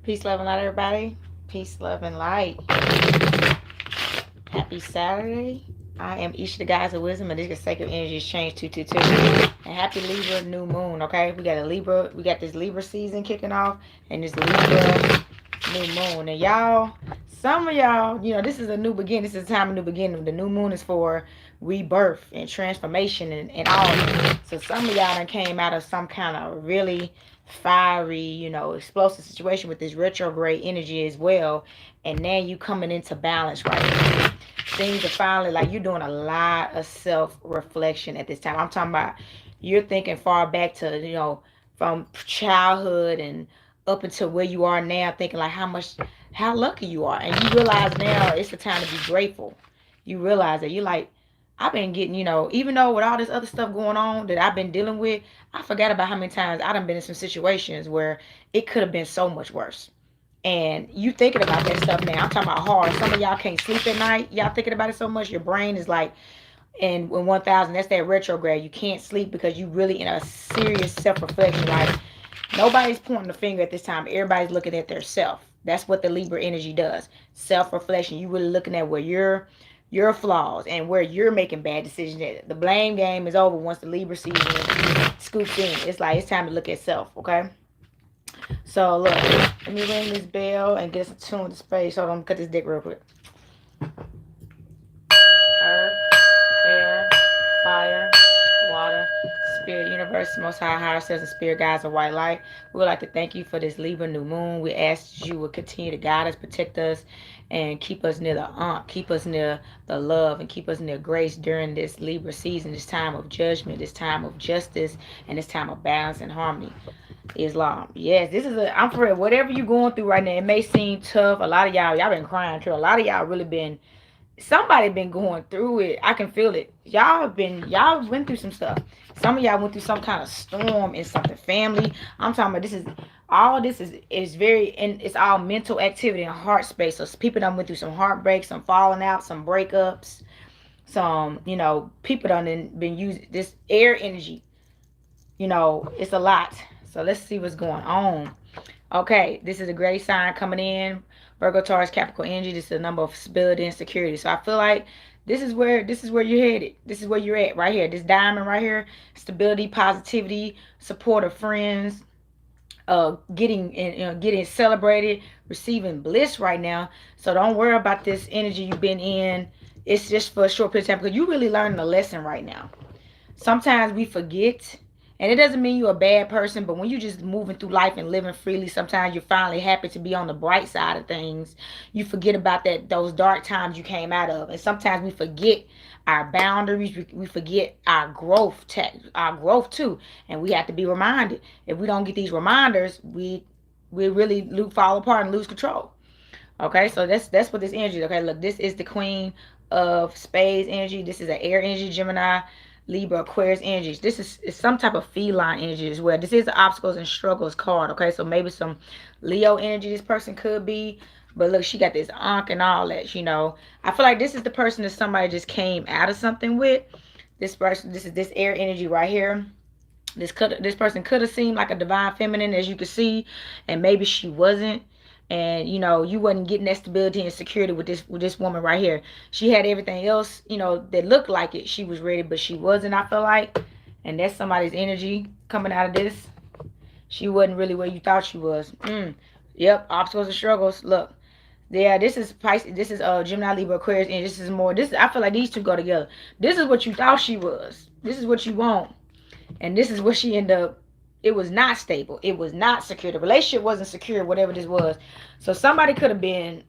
Peace, love, and light, everybody. Peace, love, and light. Happy Saturday. I am Isha, the Guys of Wisdom, and this is Sacred Energy Exchange 222. And happy Libra new moon, okay? We got this Libra season kicking off, and this Libra new moon. And y'all, some of y'all, this is a new beginning. This is a time of new beginning. The new moon is for rebirth and transformation and all. So some of y'all done came out of some kind of really fiery, explosive situation with this retrograde energy as well. And now you coming into balance right now. Things are finally like you're doing a lot of self-reflection at this time. I'm talking about you're thinking far back to, from childhood and up until where you are now, thinking like how lucky you are. And you realize now it's the time to be grateful. You realize that you're like, I've been getting, even though with all this other stuff going on that I've been dealing with, I forgot about how many times I done been in some situations where it could have been so much worse. And you thinking about that stuff now. I'm talking about hard. Some of y'all can't sleep at night. Y'all thinking about it so much. Your brain is like in 1000. That's that retrograde. You can't sleep because you really in a serious self-reflection. Like nobody's pointing the finger at this time. Everybody's looking at their self. That's what the Libra energy does. Self-reflection. You really looking at where your flaws and where you're making bad decisions. The blame game is over once the Libra season scoops in. It's like it's time to look at self, okay? So look, let me ring this bell and get us attuned to space. Hold on, cut this dick real quick. Earth, air, fire, water, spirit, universe, most high, higher selves, and spirit guides of white light. We would like to thank you for this Libra new moon. We ask that you will continue to guide us, protect us, and keep us near the keep us near the love, and keep us near grace during this Libra season, this time of judgment, this time of justice, and this time of balance and harmony. Islam. Yes, this is I'm for real. Whatever you're going through right now, it may seem tough. A lot of y'all been crying too. A lot of y'all really been somebody been going through it. I can feel it. Y'all went through some stuff. Some of y'all went through some kind of storm in something family. I'm talking about this is very, and it's all mental activity and heart space. So people done went through some heartbreaks, some falling out, some breakups, some people done been using this air energy. It's a lot. So let's see what's going on. Okay, this is a great sign coming in. Virgo, Taurus, Capricorn energy. This is a number of stability and security. So I feel like this is where you're headed. This is where you're at right here. This diamond right here. Stability, positivity, support of friends, getting celebrated, receiving bliss right now. So don't worry about this energy you've been in. It's just for a short period of time because you really learning a lesson right now. Sometimes we forget, and it doesn't mean you're a bad person, but when you're just moving through life and living freely, sometimes you're finally happy to be on the bright side of things. You forget about those dark times you came out of. And sometimes we forget our boundaries. We forget our growth too. And we have to be reminded. If we don't get these reminders, we really fall apart and lose control. Okay, so that's what this energy is. Okay, look, this is the Queen of Spades energy. This is an air energy, Gemini, Libra, Aquarius energies. This is some type of feline energy as well. This is the obstacles and struggles card. Okay, so maybe some Leo energy this person could be. But look, she got this ankh and all that. I feel like this is the person that somebody just came out of something with. This person, this is this air energy right here. This person could have seemed like a divine feminine, as you can see, and maybe she wasn't. And you wasn't getting that stability and security with this woman right here. She had everything else, that looked like it. She was ready, but she wasn't, I feel like. And that's somebody's energy coming out of this. She wasn't really where you thought she was. Yep, obstacles and struggles. Look, yeah, this is Pisces. This is Gemini, Libra, Aquarius, and this is more. I feel like these two go together. This is what you thought she was. This is what you want. And this is what she ended up. It was not stable. It was not secure. The relationship wasn't secure, whatever this was. So somebody could have been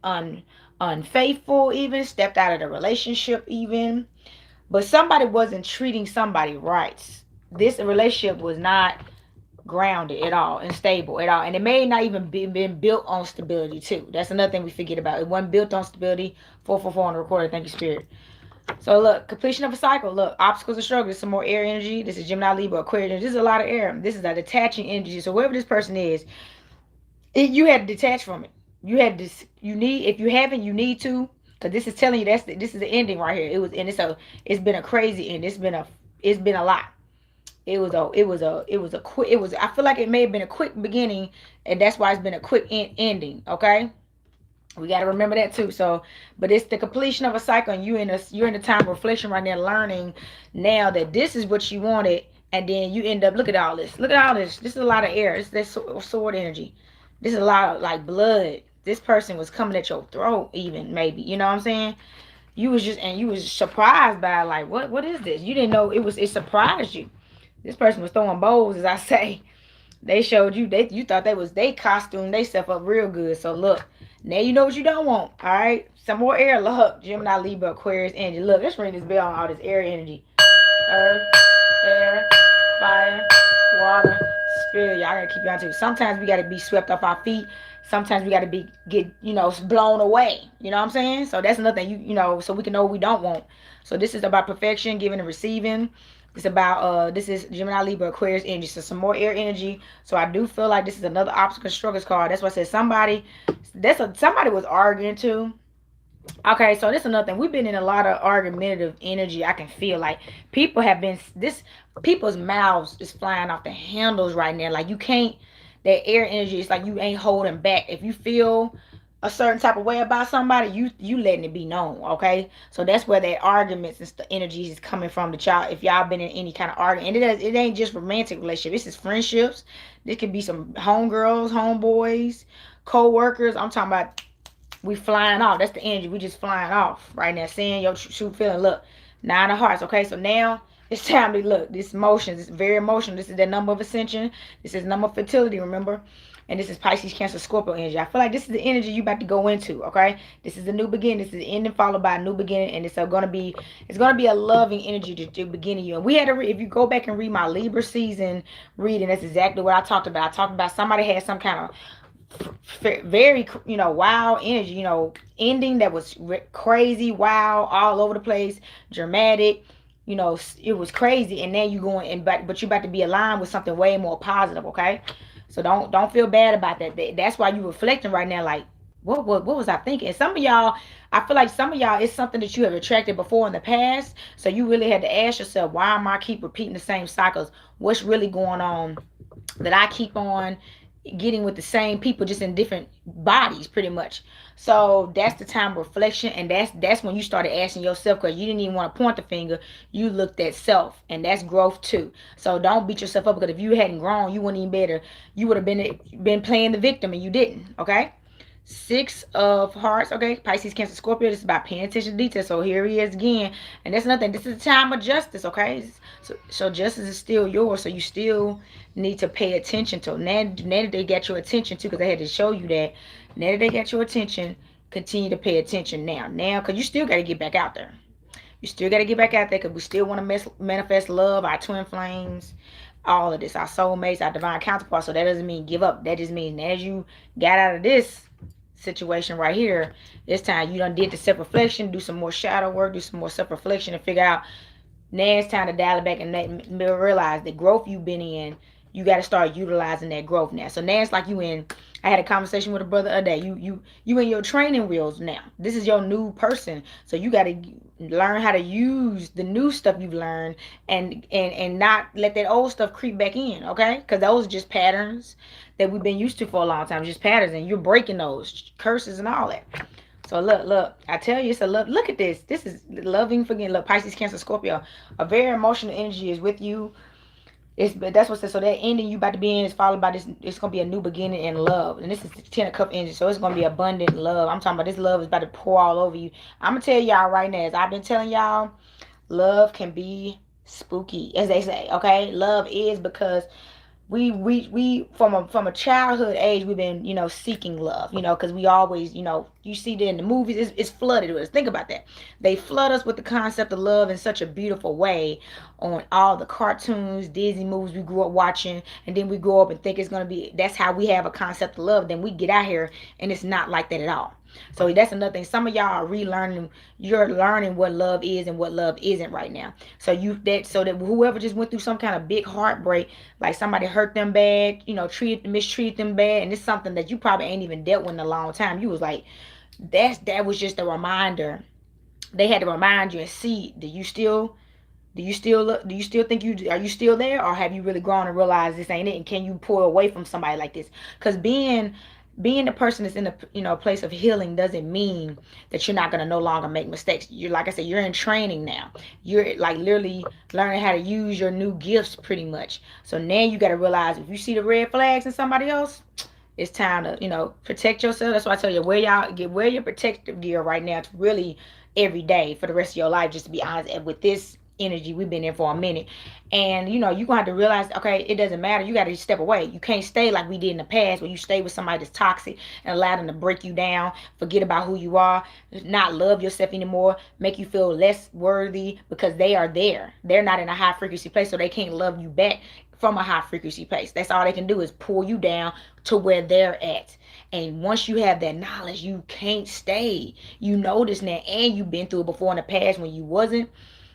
unfaithful, even stepped out of the relationship, even. But somebody wasn't treating somebody right. This relationship was not grounded at all and stable at all. And it may not even been built on stability, too. That's another thing we forget about. It wasn't built on stability. 444 on the recorder. Thank you, Spirit. So look, completion of a cycle. Look, obstacles and struggles. Some more air energy. This is Gemini, Libra, Aquarius. This is a lot of air. This is a detaching energy. So whoever this person is, you had to detach from it. You had this. You need. If you haven't, you need to. Cause this is telling you this is the ending right here. It's been a crazy end. It's been a lot. It was a quick. It was. I feel like it may have been a quick beginning, and that's why it's been a quick ending. Okay, we got to remember that too. So, but it's the completion of a cycle, and you're in a time of reflection right now, learning now that this is what you wanted, and then you end up, look at all this. Look at all this. This is a lot of air. It's that sword energy. This is a lot of like blood. This person was coming at your throat, even maybe. You know what I'm saying? You was surprised by, like, what is this? You didn't know it surprised you. This person was throwing bows, as I say. They showed you, you thought they costumed they stuff up real good. So look, now you know what you don't want. All right, some more air. Look, Gemini, Libra, Aquarius energy. Look, let's ring this bell on all this air energy. Earth, air, fire, water, spirit. Y'all gotta keep y'all too. Sometimes we gotta be swept off our feet. Sometimes we gotta get blown away. You know what I'm saying? So that's another thing. So we can know what we don't want. So this is about perfection, giving and receiving. It's about this is Gemini, Libra, Aquarius energy. So some more air energy. So I do feel like this is another obstacle struggles card. That's why I said somebody was arguing too. Okay, so this is another thing. We've been in a lot of argumentative energy. I can feel like people's mouths is flying off the handles right now. Like, you can't, that air energy, it's like you ain't holding back. If you feel a certain type of way about somebody, you letting it be known. Okay, so that's where that arguments and the energies is coming from. The child, if y'all been in any kind of argument, and it ain't just romantic relationship. This is friendships. This could be some homegirls, homeboys, co-workers. I'm talking about, we flying off. That's the energy. We just flying off right now. Saying your true feeling. Look, 9 of hearts. Okay, so now it's time to look. This emotions. It's very emotional. This is the number of ascension. This is number of fertility. Remember. And this is Pisces, Cancer, Scorpio energy. I feel like this is the energy you about to go into. Okay, this is the new beginning. This is the ending followed by a new beginning, and it's gonna be a loving energy to begin you. And we had to if you go back and read my Libra season reading, that's exactly what I talked about. I talked about somebody had some kind of very wild energy, ending that was crazy, wild, all over the place, dramatic. It was crazy, and then you going and back, but you about to be aligned with something way more positive. Okay, so don't feel bad about that. That's why you reflecting right now, like, what was I thinking? And some of y'all, I feel like some of y'all, it's something that you have attracted before in the past, so you really had to ask yourself, why am I keep repeating the same cycles? What's really going on that I keep on getting with the same people, just in different bodies, pretty much? So that's the time of reflection, and that's when you started asking yourself, because you didn't even want to point the finger. You looked at self, and that's growth too. So don't beat yourself up, because if you hadn't grown, you wouldn't even better. You would have been playing the victim, and you didn't. Okay. 6 of hearts. Okay, Pisces, Cancer, Scorpio. This is about paying attention to details. So here he is again, and that's nothing. This is a time of justice. Okay, so justice is still yours. So you still need to pay attention to. Now that they got your attention too, because I had to show you that. Now that they got your attention, continue to pay attention now, because you still got to get back out there. You still got to get back out there, because we still want to manifest love, our twin flames, all of this, our soulmates, our divine counterparts. So that doesn't mean give up. That just means as you got out of this situation right here, this time you done did the self-reflection, do some more shadow work, do some more self-reflection, and figure out, now it's time to dial it back and realize the growth you've been in. You got to start utilizing that growth now. So now it's like I had a conversation with a brother the other day. You in your training wheels now. This is your new person. So you got to learn how to use the new stuff you've learned, and not let that old stuff creep back in. Okay, because those are just patterns that we've been used to for a long time. Just patterns, and you're breaking those curses and all that. So look, I tell you, it's a love. Look at this. This is loving, forgetting. Look, Pisces, Cancer, Scorpio. A very emotional energy is with you. That's what says. So that ending you about to be in is followed by this. It's gonna be a new beginning in love, and this is the 10 of Cup energy. So it's gonna be abundant love. I'm talking about this love is about to pour all over you. I'm gonna tell y'all right now, as I've been telling y'all, love can be spooky, as they say. Okay, love is, because we from a childhood age, we've been seeking love, because we always, you see that in the movies, it's flooded with us. Think about that. They flood us with the concept of love in such a beautiful way on all the cartoons, Disney movies we grew up watching, and then we grow up and think it's going to be, that's how we have a concept of love. Then we get out here and it's not like that at all. So that's another thing. Some of y'all are relearning. You're learning what love is and what love isn't right now. So that whoever just went through some kind of big heartbreak, like somebody hurt them bad, mistreated them bad, and it's something that you probably ain't even dealt with in a long time. You was like, that was just a reminder. They had to remind you and see that you still do you still think you are you still there, or have you really grown and realized this ain't it, and can you pull away from somebody like this? Because being the person that's in a place of healing doesn't mean that you're not going to no longer make mistakes. You're, like I said, you're in training now. You're like literally learning how to use your new gifts pretty much. So now you got to realize, if you see the red flags in somebody else, it's time to protect yourself. That's why I tell you, wear your protective gear right now. It's really every day for the rest of your life, just to be honest. And with this energy, we've been in for a minute, and you're gonna have to realize, okay, it doesn't matter. You got to step away. You can't stay like we did in the past, where you stay with somebody that's toxic and allow them to break you down, forget about who you are, not love yourself anymore, make you feel less worthy, because they are there. They're not in a high frequency place, so they can't love you back from a high frequency place. That's all they can do, is pull you down to where they're at. And once you have that knowledge, you can't stay. You know this now, and you've been through it before in the past when you wasn't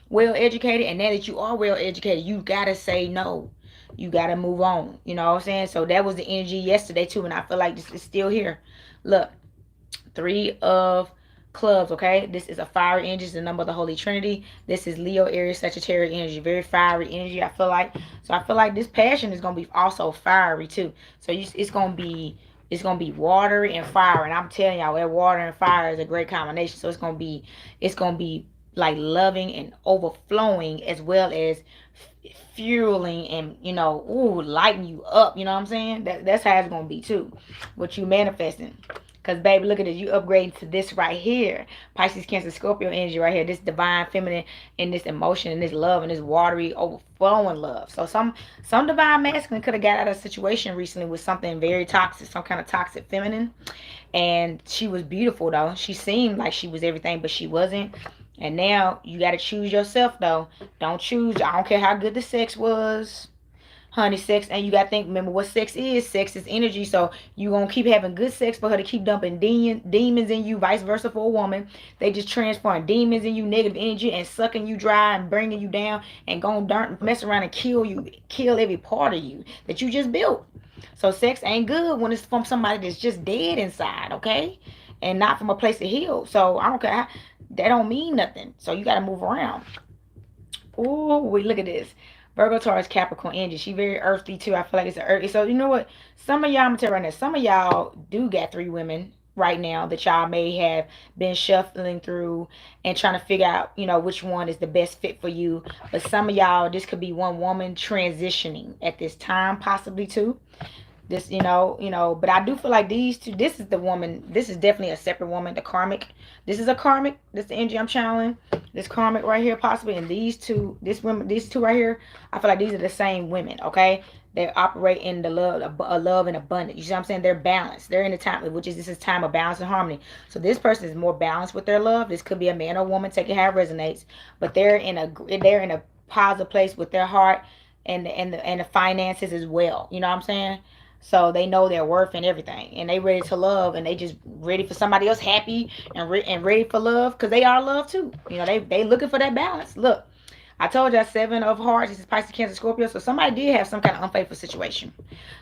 well educated, and now that you are well educated, you gotta say no. You gotta move on. You know what I'm saying? So that was the energy yesterday too, and I feel like this is still here. Look, Three of Clubs, okay? This is a fiery energy. It's the number of the Holy Trinity. This is Leo, Aries, Sagittarius energy. Very fiery energy, I feel like. So I feel like this passion is going to be also fiery too. So it's gonna be watery and fire, and I'm telling y'all, that water and fire is a great combination. So it's gonna be like loving and overflowing, as well as fueling and lighting you up. You know what I'm saying? That's how it's gonna be too. What you manifesting? Cause baby, look at this. You upgrading to this right here. Pisces, Cancer, Scorpio energy right here. This divine feminine and this emotion and this love and this watery overflowing love. So some divine masculine could have got out of a situation recently with something very toxic, some kind of toxic feminine. And she was beautiful though. She seemed like she was everything, but she wasn't. And now you got to choose yourself though. Don't choose. I don't care how good the sex was, honey. Sex, and you gotta think, remember what sex is. Sex is energy. So you gonna keep having good sex for her to keep dumping demons in you, vice versa for a woman. They just transferring demons in you, negative energy, and sucking you dry and bringing you down, and gonna mess around and kill every part of you that you just built. So sex ain't good when it's from somebody that's just dead inside, okay, and not from a place of heal. So I don't care, that don't mean nothing. So you gotta move around. Oh, we look at this. Virgo, Taurus, Capricorn energy. She very earthy too. I feel like it's an earthy. So you know what? Some of y'all, I'm gonna tell you right now, some of y'all do got three women right now that y'all may have been shuffling through and trying to figure out, which one is the best fit for you. But some of y'all, this could be one woman transitioning at this time, possibly too. This, but I do feel like these two, this is the woman, this is definitely a separate woman, the karmic. This is a karmic, this is the energy I'm channeling. This karmic right here, possibly, and these two, these two right here, I feel like these are the same women, okay? They operate in the love and abundance. You see what I'm saying? They're balanced. They're in the time, this is time of balance and harmony. So this person is more balanced with their love. This could be a man or woman, take it how it resonates, but they're in a positive place with their heart and the finances as well. You know what I'm saying? So they know their worth and everything, and they ready to love, and they just ready for somebody else happy and ready for love, because they are love too. They looking for that balance. Look, I told y'all, Seven of Hearts. This is Pisces, Cancer, Scorpio. So somebody did have some kind of unfaithful situation.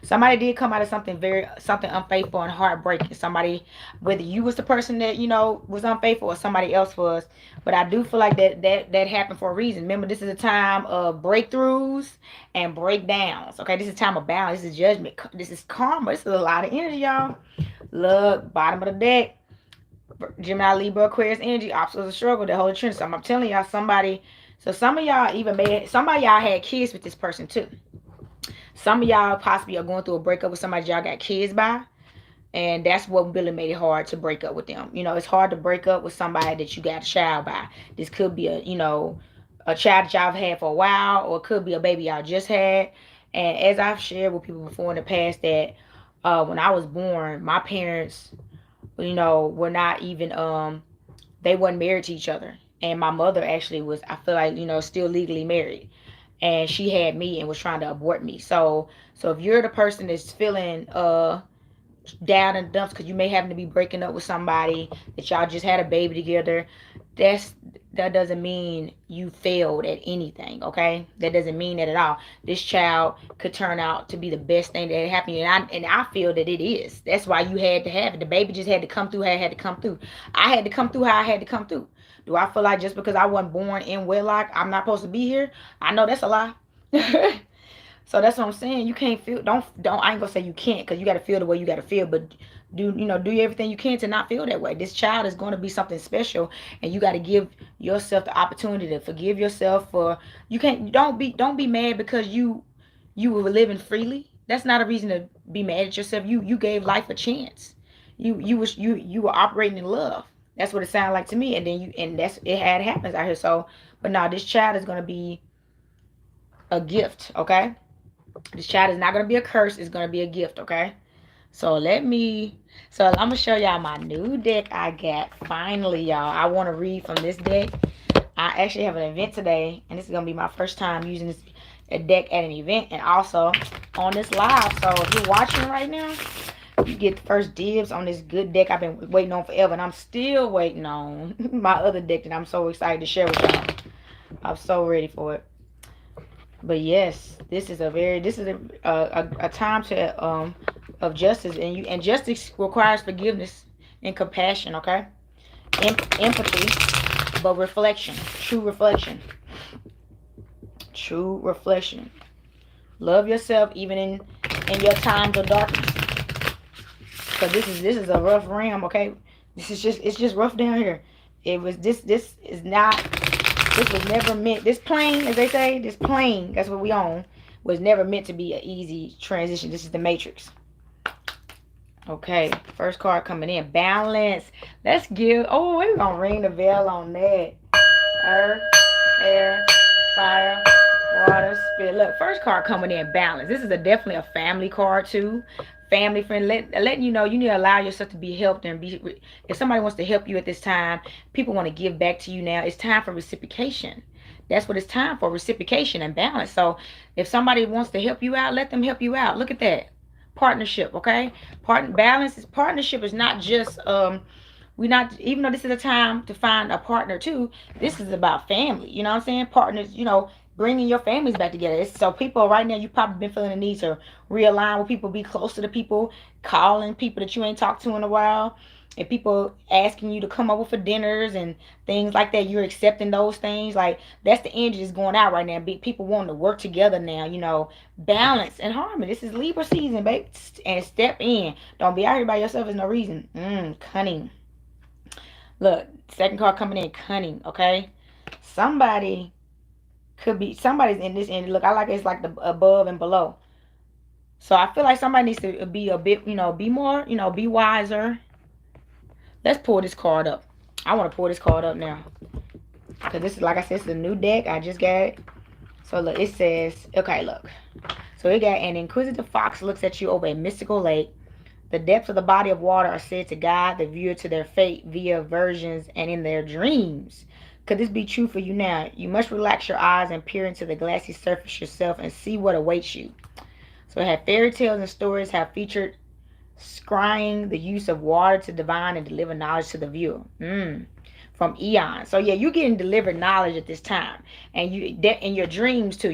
Somebody did come out of something unfaithful and heartbreaking. Somebody, whether you was the person that was unfaithful or somebody else was. But I do feel like that happened for a reason. Remember, this is a time of breakthroughs and breakdowns. Okay, this is time of balance. This is judgment. This is karma. This is a lot of energy, y'all. Look, bottom of the deck. Gemini, Libra, Aquarius energy. Obstacles of struggle. The whole trend. So I'm telling y'all, somebody. So some of y'all some of y'all had kids with this person too. Some of y'all possibly are going through a breakup with somebody y'all got kids by. And that's what really made it hard to break up with them. It's hard to break up with somebody that you got a child by. This could be a child that y'all have had for a while, or it could be a baby y'all just had. And as I've shared with people before in the past, that when I was born, my parents, were not even, they weren't married to each other. And my mother actually was, I feel like, still legally married. And she had me and was trying to abort me. So if you're the person that's feeling down in the dumps because you may happen to be breaking up with somebody that y'all just had a baby together, that doesn't mean you failed at anything, okay? That doesn't mean that at all. This child could turn out to be the best thing that happened, and I feel that it is. That's why you had to have it. The baby just had to come through how it had to come through. I had to come through how I had to come through, Do I feel like just because I wasn't born in wedlock, I'm not supposed to be here? I know that's a lie. So that's what I'm saying. You can't feel, don't, I ain't gonna say you can't, because you got to feel the way you got to feel, but do everything you can to not feel that way. This child is going to be something special, and you got to give yourself the opportunity to forgive yourself for, you can't, don't be mad because you were living freely. That's not a reason to be mad at yourself. You gave life a chance. You were operating in love. That's what it sounded like to me. And then that's it had happens out here. So, but now this child is gonna be a gift, okay? This child is not gonna be a curse, it's gonna be a gift, okay? So I'm gonna show y'all my new deck I got. Finally, y'all. I wanna read from this deck. I actually have an event today, and this is gonna be my first time using this a deck at an event and also on this live. So if you're watching right now, you get the first dibs on this good deck I've been waiting on forever, and I'm still waiting on my other deck that I'm so excited to share with y'all. I'm so ready for it. But yes, this is a time to of justice, and justice requires forgiveness and compassion, okay? Empathy, but reflection, true reflection. Love yourself even in your times of darkness. Cause this is a rough realm, okay? It's just rough down here. It was this is not this was never meant, this plane, as they say, this plane, that's what we own, was never meant to be an easy transition. This is the matrix. Okay, first card coming in, balance. Let's give, oh, we're gonna ring the bell on that. Earth, air, fire, water, spirit. Look, first card coming in, balance. This is definitely a family card too. Family friend, letting you know you need to allow yourself to be helped, and be, if somebody wants to help you at this time, people want to give back to you now. It's time for reciprocation. That's what it's time for, reciprocation and balance. So if somebody wants to help you out, let them help you out. Look at that. Partnership, okay? Partnership is not just we not, even though this is a time to find a partner too, this is about family, you know what I'm saying? Partners, bringing your families back together. So people right now, you probably been feeling the need to realign with people, be closer to people, calling people that you ain't talked to in a while, and people asking you to come over for dinners and things like that. You're accepting those things. Like, that's the energy that's going out right now. People wanting to work together now, balance and harmony. This is Libra season, babe. And step in. Don't be out here by yourself. There's no reason. Cunning. Look, second card coming in, cunning, okay? Somebody's in this end. Look, I like it's like the above and below. So I feel like somebody needs to be a bit, be more, be wiser. Let's pull this card up. I want to pull this card up now. Because this is, like I said, it's a new deck. I just got it. So look, it says, okay, look. So it got, an inquisitive fox looks at you over a mystical lake. The depths of the body of water are said to guide the viewer to their fate via visions and in their dreams. Could this be true for you now? You must relax your eyes and peer into the glassy surface yourself and see what awaits you. So fairy tales and stories have featured scrying the use of water to divine and deliver knowledge to the viewer. From eons. So yeah, you're getting delivered knowledge at this time, and in your dreams too.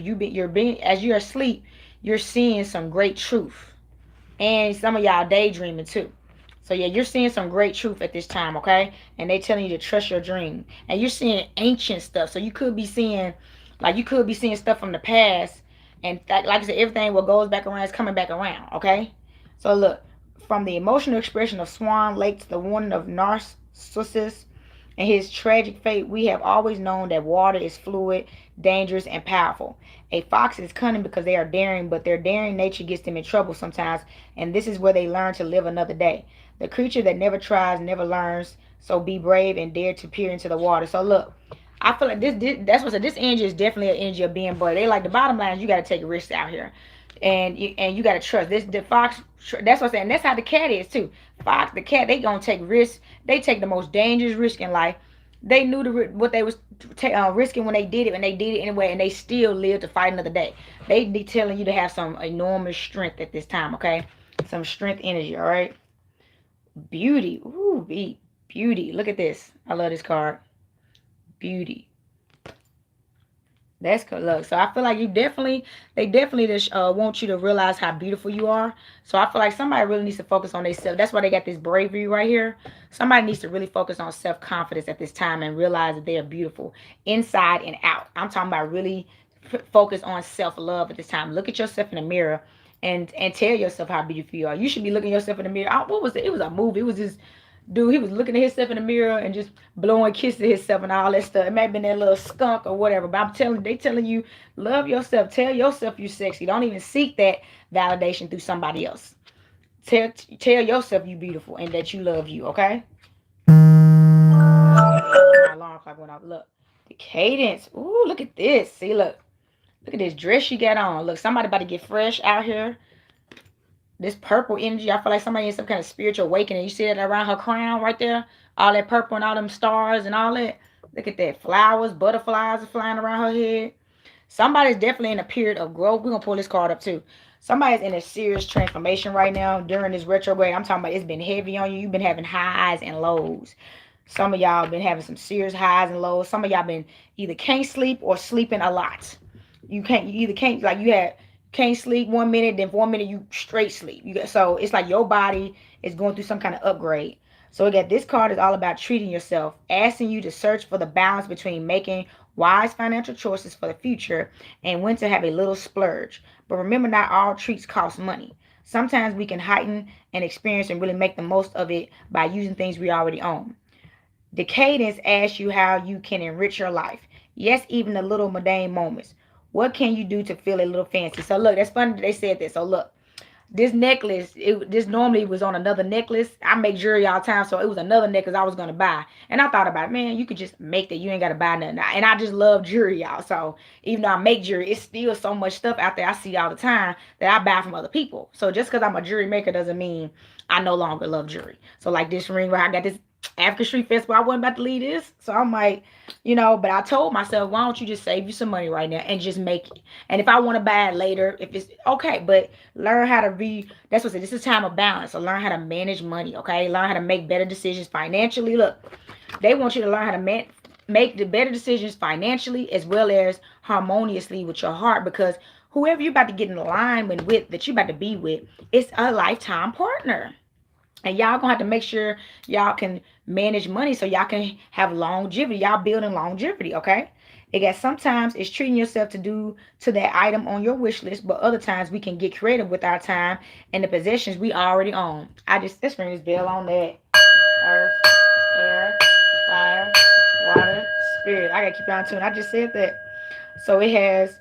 As you're asleep, you're seeing some great truth. And some of y'all daydreaming too. So yeah, you're seeing some great truth at this time, okay? And they telling you to trust your dream. And you're seeing ancient stuff. So you could be seeing stuff from the past. And like I said, everything what goes back around is coming back around, okay? So look, from the emotional expression of Swan Lake to the warning of Narcissus and his tragic fate, we have always known that water is fluid, dangerous, and powerful. A fox is cunning because they are daring, but their daring nature gets them in trouble sometimes, and this is where they learn to live another day. The creature that never tries never learns, so be brave and dare to peer into the water. So look, I feel like this energy is definitely an energy of being brave. They like, the bottom line is you got to take risks out here, and you got to trust. The fox, that's what I'm saying. That's how the cat is too. Fox, the cat, they gonna take risks. They take the most dangerous risk in life. They knew what they was risking when they did it, and they did it anyway, and they still lived to fight another day. They be telling you to have some enormous strength at this time, okay? Some strength energy, all right? Beauty. Ooh, beauty. Look at this. I love this card. Beauty. That's good luck. So I feel like they definitely just want you to realize how beautiful you are. So I feel like somebody really needs to focus on themselves. That's why they got this bravery right here. Somebody needs to really focus on self-confidence at this time and realize that they are beautiful inside and out. I'm talking about really focus on self-love at this time. Look at yourself in the mirror and tell yourself how beautiful you are. You should be looking at yourself in the mirror. What was it? It was a movie. It was this dude, he was looking at himself in the mirror and just blowing kisses at himself and all that stuff. It may have been that little skunk or whatever, but they telling you, love yourself. Tell yourself you sexy. Don't even seek that validation through somebody else. Tell yourself you beautiful and that you love you, okay? My alarm clock went off. Look, the cadence. Ooh, look at this. See, look at this dress you got on. Look, somebody about to get fresh out here. This purple energy, I feel like somebody in some kind of spiritual awakening. You see that around her crown right there? All that purple and all them stars and all that. Look at that. Flowers, butterflies are flying around her head. Somebody's definitely in a period of growth. We're going to pull this card up too. Somebody's in a serious transformation right now during this retrograde. I'm talking about it's been heavy on you. You've been having highs and lows. Some of y'all been having some serious highs and lows. Some of y'all been either can't sleep or sleeping a lot. You either can't, like you had can't sleep 1 minute, then for 1 minute you straight sleep. So it's like your body is going through some kind of upgrade. So again, this card is all about treating yourself, asking you to search for the balance between making wise financial choices for the future and when to have a little splurge. But remember, not all treats cost money. Sometimes we can heighten an experience and really make the most of it by using things we already own. The cadence asks you how you can enrich your life. Yes, even the little mundane moments. What can you do to feel a little fancy? So look, that's funny that they said that. So look, this necklace, this normally was on another necklace. I make jewelry all the time, so it was another necklace I was gonna buy. And I thought about it, man, you could just make that. You ain't gotta buy nothing. And I just love jewelry, y'all. So even though I make jewelry, it's still so much stuff out there I see all the time that I buy from other people. So just because I'm a jewelry maker doesn't mean I no longer love jewelry. So like this ring where I got this African Street Festival, I wasn't about to leave this. So I'm like, but I told myself, why don't you just save you some money right now and just make it? And if I want to buy it later, if it's okay, but learn how to that's what I said, this is time of balance. So learn how to manage money, okay? Learn how to make better decisions financially. Look, they want you to learn how to make the better decisions financially as well as harmoniously with your heart, because whoever you're about to get in alignment with, that you're about to be with, it's a lifetime partner. And y'all gonna have to make sure y'all can manage money so y'all can have longevity. Y'all building longevity, okay? It got sometimes it's treating yourself to do to that item on your wish list, but other times we can get creative with our time and the possessions we already own. Let's ring this bell on that. Earth, air, fire, water, spirit. I gotta keep on tuning. I just said that. So it has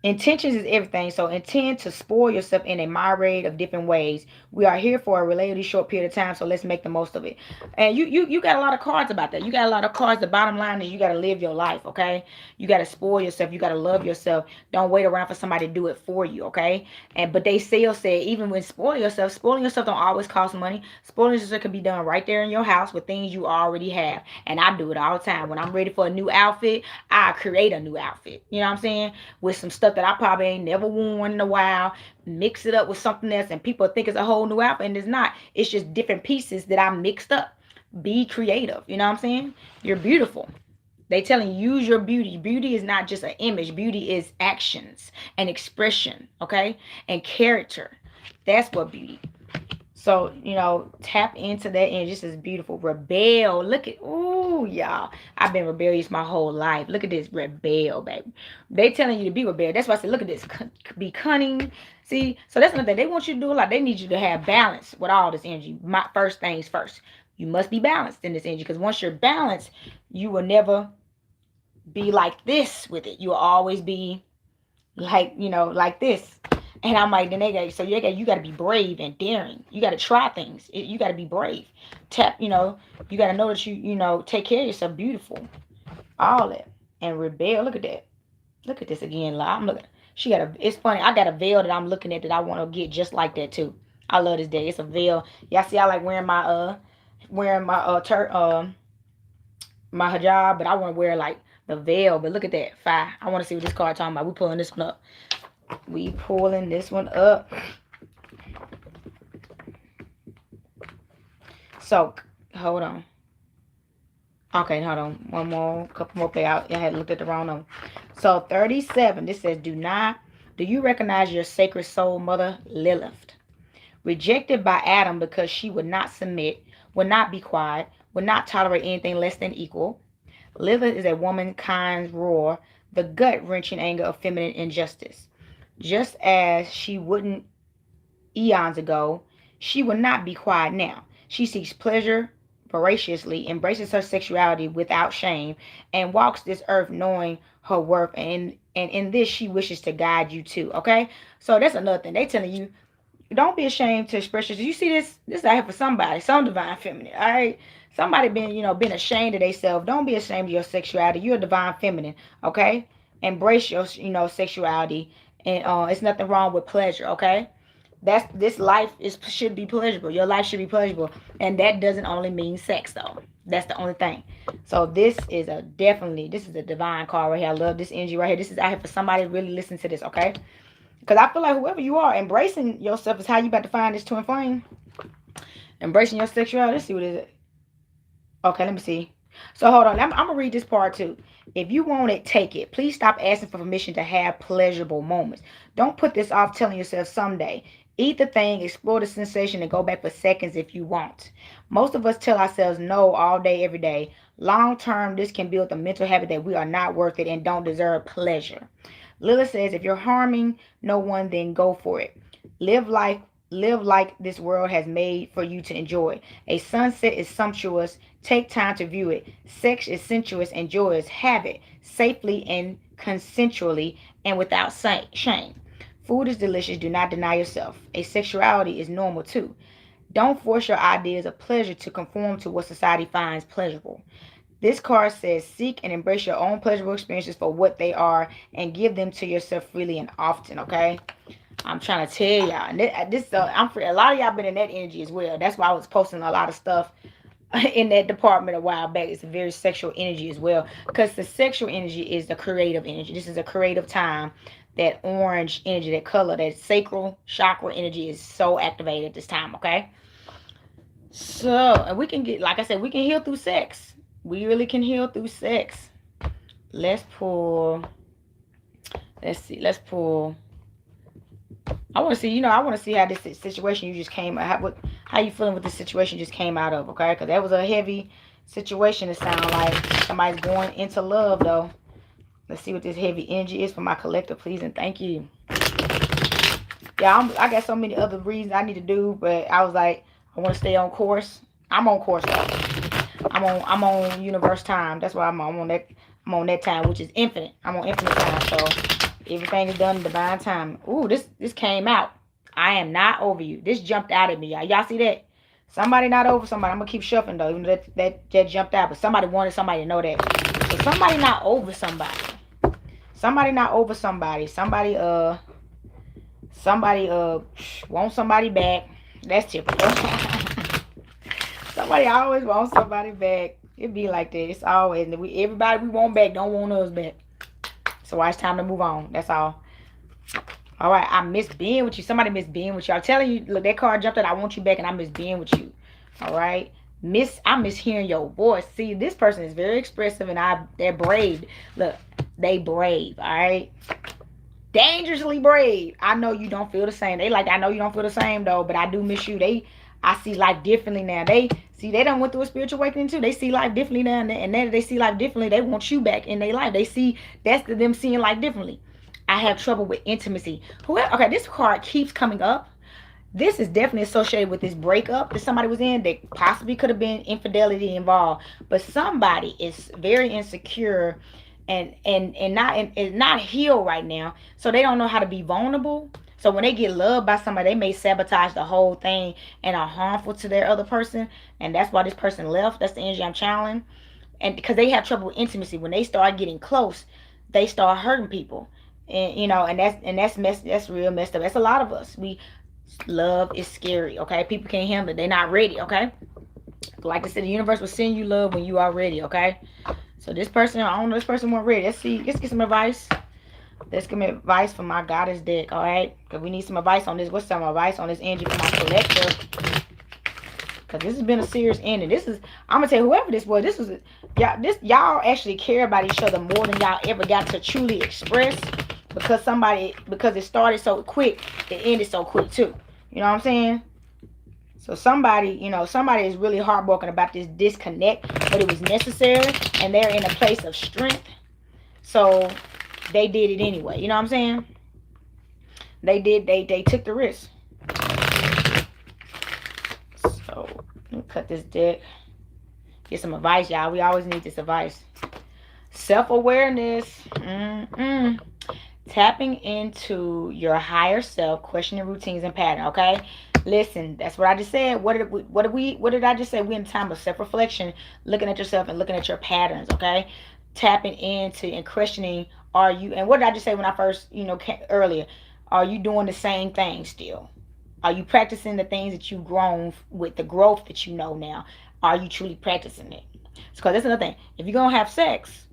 intentions is everything. So intend to spoil yourself in a myriad of different ways. We are here for a relatively short period of time, so let's make the most of it. And you got a lot of cards about that. You got a lot of cards. The bottom line is you got to live your life, okay? You got to spoil yourself. You got to love yourself. Don't wait around for somebody to do it for you, okay? But they still say even when spoiling yourself don't always cost money. Spoiling yourself can be done right there in your house with things you already have. And I do it all the time. When I'm ready for a new outfit, I create a new outfit. You know what I'm saying? With some stuff that I probably ain't never worn in a while, mix it up with something else, and people think it's a whole new outfit, and it's not. It's just different pieces that I mixed up. Be creative. You know what I'm saying? You're beautiful. They telling you use your beauty. Beauty is not just an image. Beauty is actions and expression, okay? And character. That's what beauty. So, tap into that and just as beautiful. Rebel. Look at, ooh, y'all. I've been rebellious my whole life. Look at this. Rebel, baby. They telling you to be rebel. That's why I said, look at this. Be cunning. See? So that's another thing. They want you to do a lot. They need you to have balance with all this energy. My first things first. You must be balanced in this energy, because once you're balanced, you will never be like this with it. You will always be like this. And I'm like, then you got to be brave and daring. You got to try things. You got to be brave. You got to know that take care of yourself. Beautiful. All that. And rebel. Look at that. Look at this again. I'm looking. It's funny. I got a veil that I'm looking at that I want to get just like that too. I love this day. It's a veil. Y'all see, I like wearing my my hijab, but I want to wear like the veil. But look at that. Fire. I want to see what this card talking about. We pulling this one up. So, hold on. Okay, hold on. One more, couple more play out. I had looked at the wrong number. So 37, this says, do you recognize your sacred soul mother, Lilith? Rejected by Adam because she would not submit, would not be quiet, would not tolerate anything less than equal. Lilith is a womankind's roar, the gut-wrenching anger of feminine injustice. Just as she wouldn't eons ago, she will not be quiet now. She seeks pleasure voraciously, embraces her sexuality without shame, and walks this earth knowing her worth. And in this, she wishes to guide you too. Okay, so that's another thing. They telling you, don't be ashamed to express yourself. You see this? This is out here for somebody, some divine feminine. All right, somebody been ashamed of themselves. Don't be ashamed of your sexuality. You're a divine feminine. Okay, embrace your sexuality, and it's nothing wrong with pleasure. Okay, this life should be pleasurable. Your life should be pleasurable, and that doesn't only mean sex though. That's the only thing. So this is a divine card right here. I love this energy right here. This is out here for somebody to really listen to this. Okay, because I feel like whoever you are, embracing yourself is how you about to find this twin flame. Embracing your sexuality. Let's see what it is. Okay, let me see. So hold on. I'm gonna read this part too. If you want it, take it. Please stop asking for permission to have pleasurable moments. Don't put this off telling yourself someday. Eat the thing, explore the sensation, and go back for seconds if you want. Most of us tell ourselves no all day, every day. Long term, this can build a mental habit that we are not worth it and don't deserve pleasure. Lilith says, if you're harming no one, then go for it. Live life Live like this world has made for you to enjoy. A sunset is sumptuous. Take time to view it. Sex is sensuous and joyous. Have it safely and consensually and without shame. Food is delicious. Do not deny yourself. A sexuality is normal too. Don't force your ideas of pleasure to conform to what society finds pleasurable. This card says seek and embrace your own pleasurable experiences for what they are and give them to yourself freely and often, okay? I'm trying to tell y'all. I'm free. A lot of y'all been in that energy as well. That's why I was posting a lot of stuff in that department a while back. It's a very sexual energy as well. Because the sexual energy is the creative energy. This is a creative time. That orange energy, that color, that sacral chakra energy is so activated at this time, okay? So, and we can get, like I said, we can heal through sex. We really can heal through sex. Let's pull. Let's see. Let's pull. I want to see. I want to see how this situation you just came. How you feeling with this situation you just came out of? Okay, because that was a heavy situation. It sounds like somebody's going into love though. Let's see what this heavy energy is for my collective, please and thank you. Yeah, I got so many other reasons I need to do, but I was like, I want to stay on course. I'm on course though. I'm on universe time. That's why I'm on that. I'm on that time, which is infinite. I'm on infinite time, so everything is done in divine time. Ooh, this came out. I am not over you. This jumped out at me, y'all. Y'all see that? Somebody not over somebody. I'm gonna keep shuffling though, even though that jumped out. But somebody wanted somebody to know that. So somebody not over somebody. Somebody not over somebody. Somebody wants somebody back. That's typical. Somebody always wants somebody back. It be like that. It's always everybody we want back don't want us back. So it's time to move on. That's all. All right. I miss being with you. Somebody miss being with you. I'm telling you. Look, that card jumped out. I want you back, and I miss being with you. All right. I miss hearing your voice. See, this person is very expressive, and they're brave. Look, they brave. All right. Dangerously brave. I know you don't feel the same. I know you don't feel the same though, but I do miss you. I see life differently now. They done went through a spiritual awakening too. They see life differently now, and now that they see life differently, they want you back in their life. They see that's them seeing life differently. I have trouble with intimacy. Okay, this card keeps coming up. This is definitely associated with this breakup that somebody was in. That possibly could have been infidelity involved, but somebody is very insecure and not healed right now, so they don't know how to be vulnerable. So when they get loved by somebody, they may sabotage the whole thing and are harmful to their other person, and that's why this person left. That's the energy I'm channeling, and because they have trouble with intimacy, when they start getting close, they start hurting people, and that's real messed up. That's a lot of us. Love is scary. Okay, people can't handle it. They're not ready. Okay, like I said, the universe will send you love when you are ready. Okay. So this person, I don't know, this person wasn't ready. Let's get some advice. Let's give me advice from my goddess deck, all right? Because we need some advice on this. What's some advice on this energy for my collective? Cause this has been a serious ending. This is, I'm gonna tell you, whoever this was, this was y'all. This, y'all actually care about each other more than y'all ever got to truly express. Because it started so quick, it ended so quick too. You know what I'm saying? So somebody is really heartbroken about this disconnect, but it was necessary, and they're in a place of strength. So they did it anyway. You know what I'm saying? They took the risk. So let me cut this deck. Get some advice, y'all. We always need this advice. Self-awareness. Tapping into your higher self, questioning routines and patterns. Okay, listen, that's what I just said. What did I just say? We in time of self-reflection, looking at yourself and looking at your patterns. Okay, tapping into and questioning. Are you, and what did I just say when I first, earlier? Are you doing the same thing still? Are you practicing the things that you've grown with, the growth that you know now? Are you truly practicing it? Because that's another thing. If you're gonna have sex,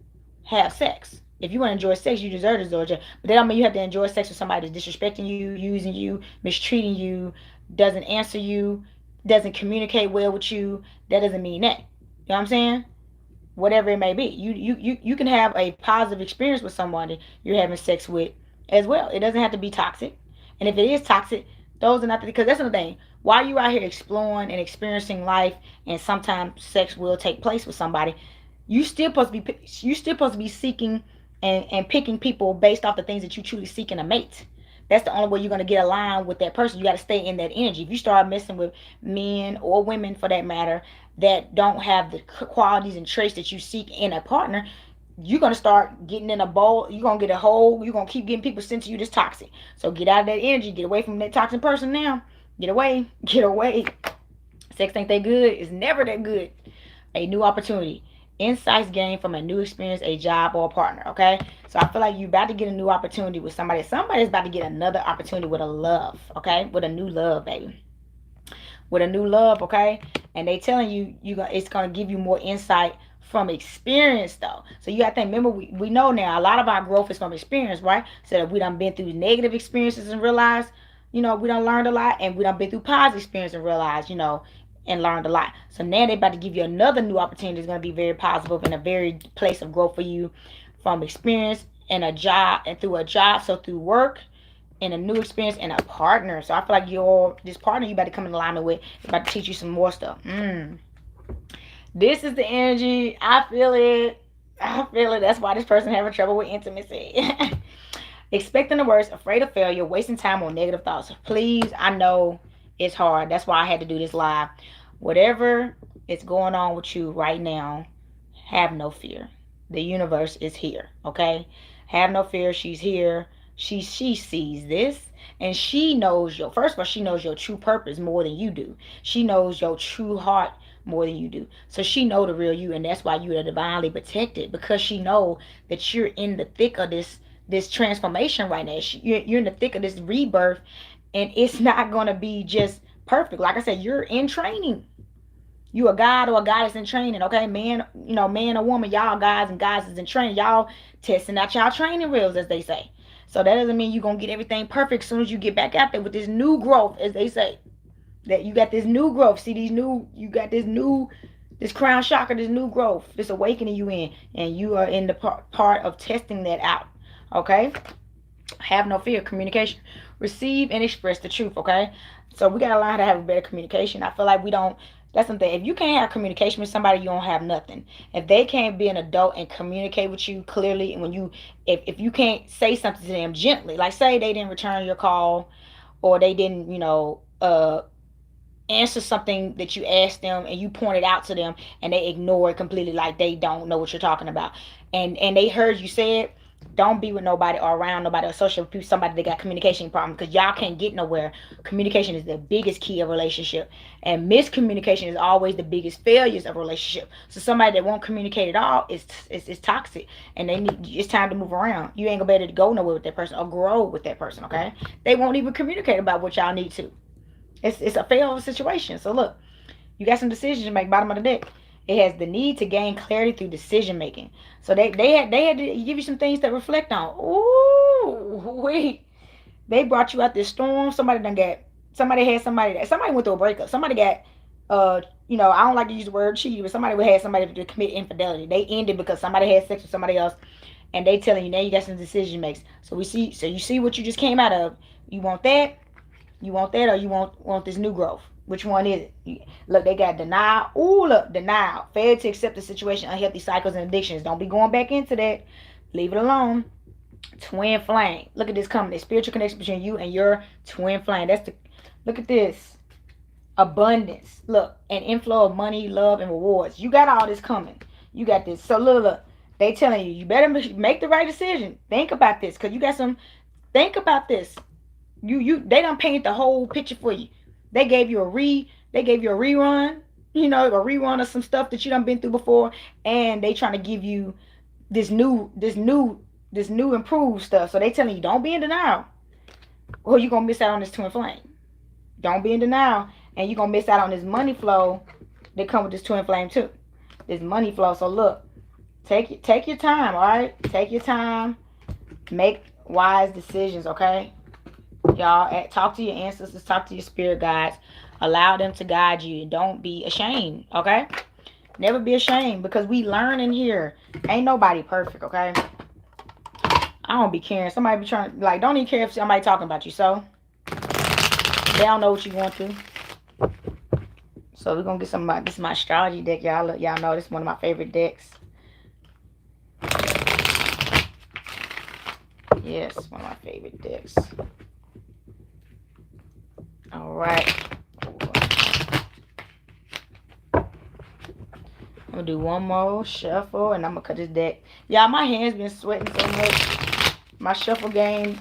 have sex. If you want to enjoy sex, you deserve to enjoy it. But that don't mean you have to enjoy sex with somebody that's disrespecting you, using you, mistreating you, doesn't answer you, doesn't communicate well with you. That doesn't mean that. You know what I'm saying? Whatever it may be, you can have a positive experience with somebody you're having sex with as well. It doesn't have to be toxic. And if it is toxic, those are not the, because that's another thing. While you out here exploring and experiencing life, and sometimes sex will take place with somebody, you still supposed to be seeking and picking people based off the things that you truly seek in a mate. That's the only way you're going to get aligned with that person. You got to stay in that energy. If you start messing with men or women for that matter that don't have the qualities and traits that you seek in a partner, you're going to start getting in a bowl. You're going to get a hole. You're going to keep getting people sent to you that's toxic. So get out of that energy. Get away from that toxic person now. Get away. Get away. Sex ain't that good. It's never that good. A new opportunity. Insights gained from a new experience, a job, or a partner. Okay, so I feel like you about to get a new opportunity with somebody. Somebody's about to get another opportunity with a love. Okay, with a new love, baby. With a new love. Okay, and they telling you it's gonna give you more insight from experience though. So you got to think. Remember, we know now a lot of our growth is from experience, right? So that we done been through negative experiences and realized, we done learned a lot, and we done been through positive experience and realized, and learned a lot. So now they're about to give you another new opportunity that's going to be very positive and a very place of growth for you from experience and a job, and through a job, so through work and a new experience and a partner. So I feel like this partner you about to come in alignment with is about to teach you some more stuff. This is the energy. I feel it. That's why this person having trouble with intimacy. Expecting the worst, afraid of failure, wasting time on negative thoughts. Please, I know it's hard. That's why I had to do this live. Whatever is going on with you right now, have no fear. The universe is here, okay? Have no fear. She's here. She sees this, and she knows first of all, she knows your true purpose more than you do. She knows your true heart more than you do. So she know the real you, and that's why you are divinely protected, because she know that you're in the thick of this transformation right now. You're in the thick of this rebirth, and it's not going to be just perfect. Like I said, you're in training. You a god or a goddess in training, okay? Man or woman, y'all guys and goddesses in training. Y'all testing out y'all training reels, as they say. So that doesn't mean you're going to get everything perfect as soon as you get back out there with this new growth, as they say. That you got this new growth. See, you got this crown chakra, this new growth, this awakening you in. And you are in the part of testing that out, okay? Have no fear. Communication. Receive and express the truth, okay? So we got to learn how to have a better communication. I feel like we don't. That's something. If you can't have communication with somebody, you don't have nothing. If they can't be an adult and communicate with you clearly, and if you can't say something to them gently, like say they didn't return your call, or they didn't, answer something that you asked them, and you pointed out to them, and they ignore it completely, like they don't know what you're talking about, and they heard you say it. Don't be with nobody or around nobody or associate with somebody that got communication problems, because y'all can't get nowhere. Communication is the biggest key of a relationship, and miscommunication is always the biggest failures of a relationship. So somebody that won't communicate at all is toxic, and it's time to move around. You ain't gonna be able to go nowhere with that person or grow with that person, okay? They won't even communicate about what y'all need to. It's a failed situation. So look, you got some decisions to make. Bottom of the deck. It has the need to gain clarity through decision making. So they had to give you some things to reflect on. Ooh, wait. They brought you out this storm. Somebody went through a breakup. Somebody got I don't like to use the word cheat, but somebody would have somebody to commit infidelity. They ended because somebody had sex with somebody else, and they telling you now you got some decision makes. So you see what you just came out of. You want that? You want that, or you want this new growth? Which one is it? Look, they got denial. Ooh, look, denial. Failure to accept the situation, unhealthy cycles and addictions. Don't be going back into that. Leave it alone. Twin flame. Look at this coming. The spiritual connection between you and your twin flame. Look at this. Abundance. Look, an inflow of money, love, and rewards. You got all this coming. You got this. So look. They telling you better make the right decision. Think about this, cause you got some. Think about this. They done painted the whole picture for you. They gave you a rerun, a rerun of some stuff that you done been through before, and they trying to give you this new improved stuff. So they telling you don't be in denial, or you gonna miss out on this twin flame. Don't be in denial, and you gonna miss out on this money flow that come with this twin flame too. This money flow. So look, take your time, all right? Take your time, make wise decisions, okay? Y'all, talk to your ancestors, talk to your spirit guides, allow them to guide you. Don't be ashamed, okay? Never be ashamed, because we learn in here. Ain't nobody perfect, okay? I don't be caring. Somebody be trying, like, don't even care if somebody talking about you. So they don't know what you going through. So we're gonna get some of this is my astrology deck, y'all. Y'all know this is one of my favorite decks. Yes, one of my favorite decks. All right. I'm gonna do one more shuffle, and I'm gonna cut this deck. Y'all, my hands been sweating so much. My shuffle game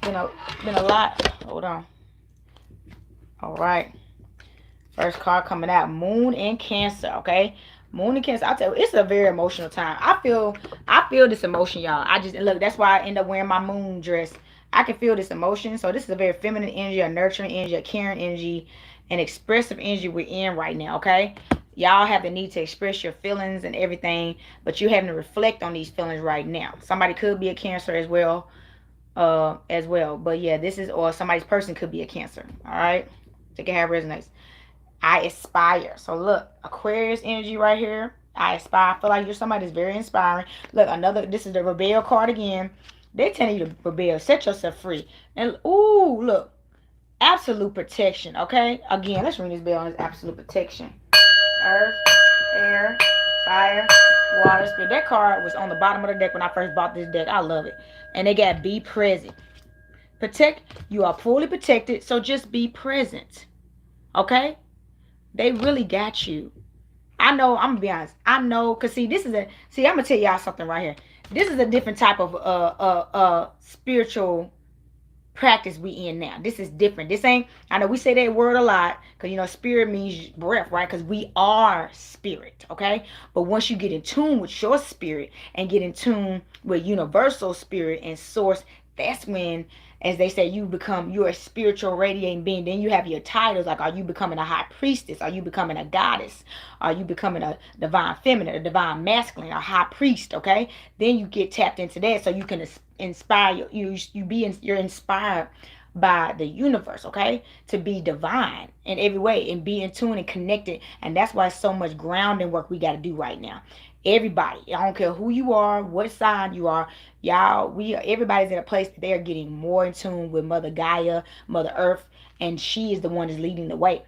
been a lot. Hold on. All right. First card coming out, Moon in Cancer. Okay, Moon in Cancer. I tell you, it's a very emotional time. I feel this emotion, y'all. I just look. That's why I end up wearing my moon dress. I can feel this emotion. So this is a very feminine energy, a nurturing energy, a caring energy, an expressive energy we're in right now. Okay, y'all have the need to express your feelings and everything, but you having to reflect on these feelings right now. Somebody could be a Cancer as well. But yeah, this is, or somebody's person could be a Cancer. All right, take it how it resonates. I aspire. So look, Aquarius energy right here. I aspire. I feel like you're somebody that's very inspiring. Look, this is the rebel card again. They're telling you to rebel. Set yourself free. And ooh, look. Absolute protection. Okay? Again, let's ring this bell on this absolute protection. Earth, air, fire, water, spirit. That card was on the bottom of the deck when I first bought this deck. I love it. And they got be present. Protect. You are fully protected. So just be present. Okay? They really got you. I know, I'm gonna be honest. I know, cause see, I'm gonna tell y'all something right here. This is a different type of spiritual practice we in now. This is different. This ain't, I know we say that word a lot, because spirit means breath, right? Because we are spirit, okay? But once you get in tune with your spirit and get in tune with universal spirit and source, that's when, as they say, you're a spiritual radiating being. Then you have your titles, like, are you becoming a high priestess? Are you becoming a goddess? Are you becoming a divine feminine, a divine masculine, a high priest? Okay, then you get tapped into that, so you can inspire you're inspired by the universe, okay, to be divine in every way and be in tune and connected. And that's why so much grounding work we got to do right now. Everybody, I don't care who you are, what sign you are, y'all, everybody's in a place that they are getting more in tune with Mother Gaia, Mother Earth, and she is the one that's leading the way.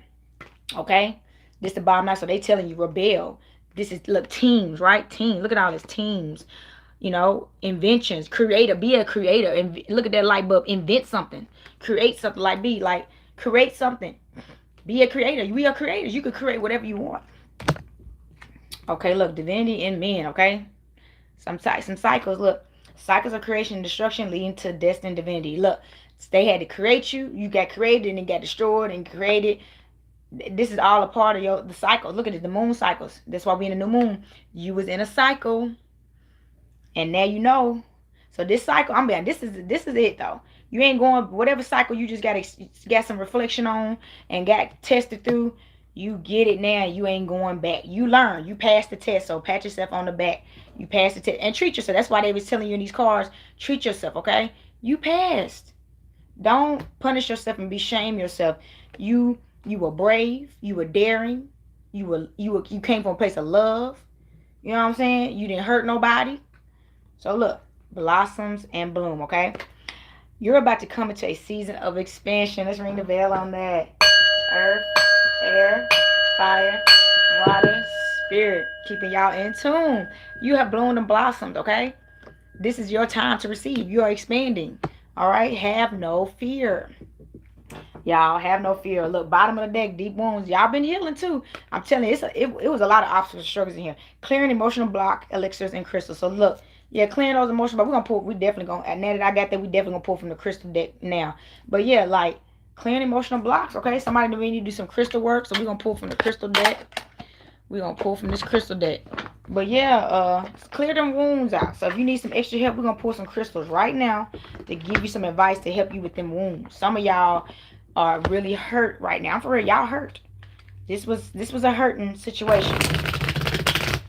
Okay, this is the bottom line. So they telling you rebel. This is, look, teams, right? Team. Look at all this teams. Inventions, creator, be a creator, and look at that light bulb, invent something, create something, create something, be a creator. We are creators. You can create whatever you want. Okay, look, divinity in men. Okay, some cycles. Look, cycles of creation and destruction leading to destined divinity. Look, they had to create you. You got created and then got destroyed and created. This is all a part of the cycle. Look at it, the moon cycles. That's why we in a new moon. You was in a cycle. And now you know. So this cycle, this is it though. You ain't going, whatever cycle you just got some reflection on and got tested through, you get it now. You ain't going back. You learn. You passed the test. So pat yourself on the back. You passed the test and treat yourself. That's why they was telling you in these cards, treat yourself, okay? You passed. Don't punish yourself and be shame yourself. You were brave. You were daring. You came from a place of love. You know what I'm saying? You didn't hurt nobody. So look, blossoms and bloom, okay? You're about to come into a season of expansion. Let's ring the bell on that. Earth, air, fire, water, spirit. Keeping y'all in tune. You have bloomed and blossomed, okay? This is your time to receive. You are expanding. All right? Have no fear. Y'all have no fear. Look, bottom of the deck, deep wounds. Y'all been healing too. I'm telling you, it was a lot of obstacles, struggles in here. Clearing emotional block, elixirs, and crystals. So look, yeah, clearing those emotions, but we're gonna pull. We definitely gonna. Now that I got that, we definitely gonna pull from the crystal deck now. But yeah, like clearing emotional blocks. Okay, somebody we need to do some crystal work, so we're gonna pull from the crystal deck. We're gonna pull from this crystal deck. But yeah, clear them wounds out. So if you need some extra help, we're gonna pull some crystals right now to give you some advice to help you with them wounds. Some of y'all are really hurt right now. For real, y'all hurt. This was a hurting situation.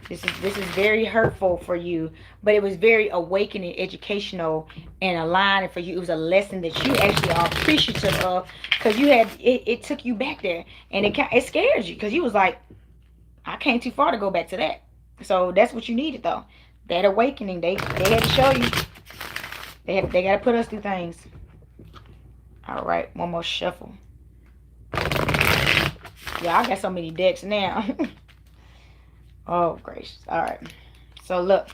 This is very hurtful for you, but it was very awakening, educational, and aligning for you. It was a lesson that you actually are appreciative of because you had it took you back there, and it scared you because you was like, I came too far to go back to that. So that's what you needed though. That awakening, they had to show you. They got to put us through things. All right, one more shuffle. Yeah, I got so many decks now. Oh, gracious. All right. So, look.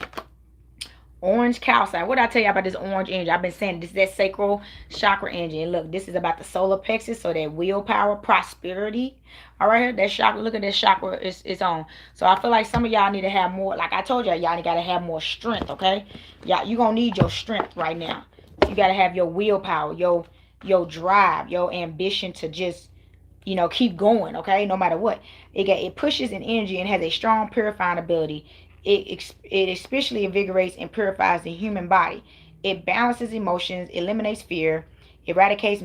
Orange calcite. What did I tell you about this orange energy? I've been saying this is that sacral chakra energy. And look, this is about the solar plexus. So, that willpower, prosperity. All right, here, that chakra. Look at this chakra is on. So, I feel like some of y'all need to have more. Like I told y'all, y'all got to have more strength, okay? Y'all, you're going to need your strength right now. You got to have your willpower, your drive, your ambition to just keep going, okay, no matter what. It pushes in energy and has a strong purifying ability. It especially invigorates and purifies the human body. It balances emotions, eliminates fear, eradicates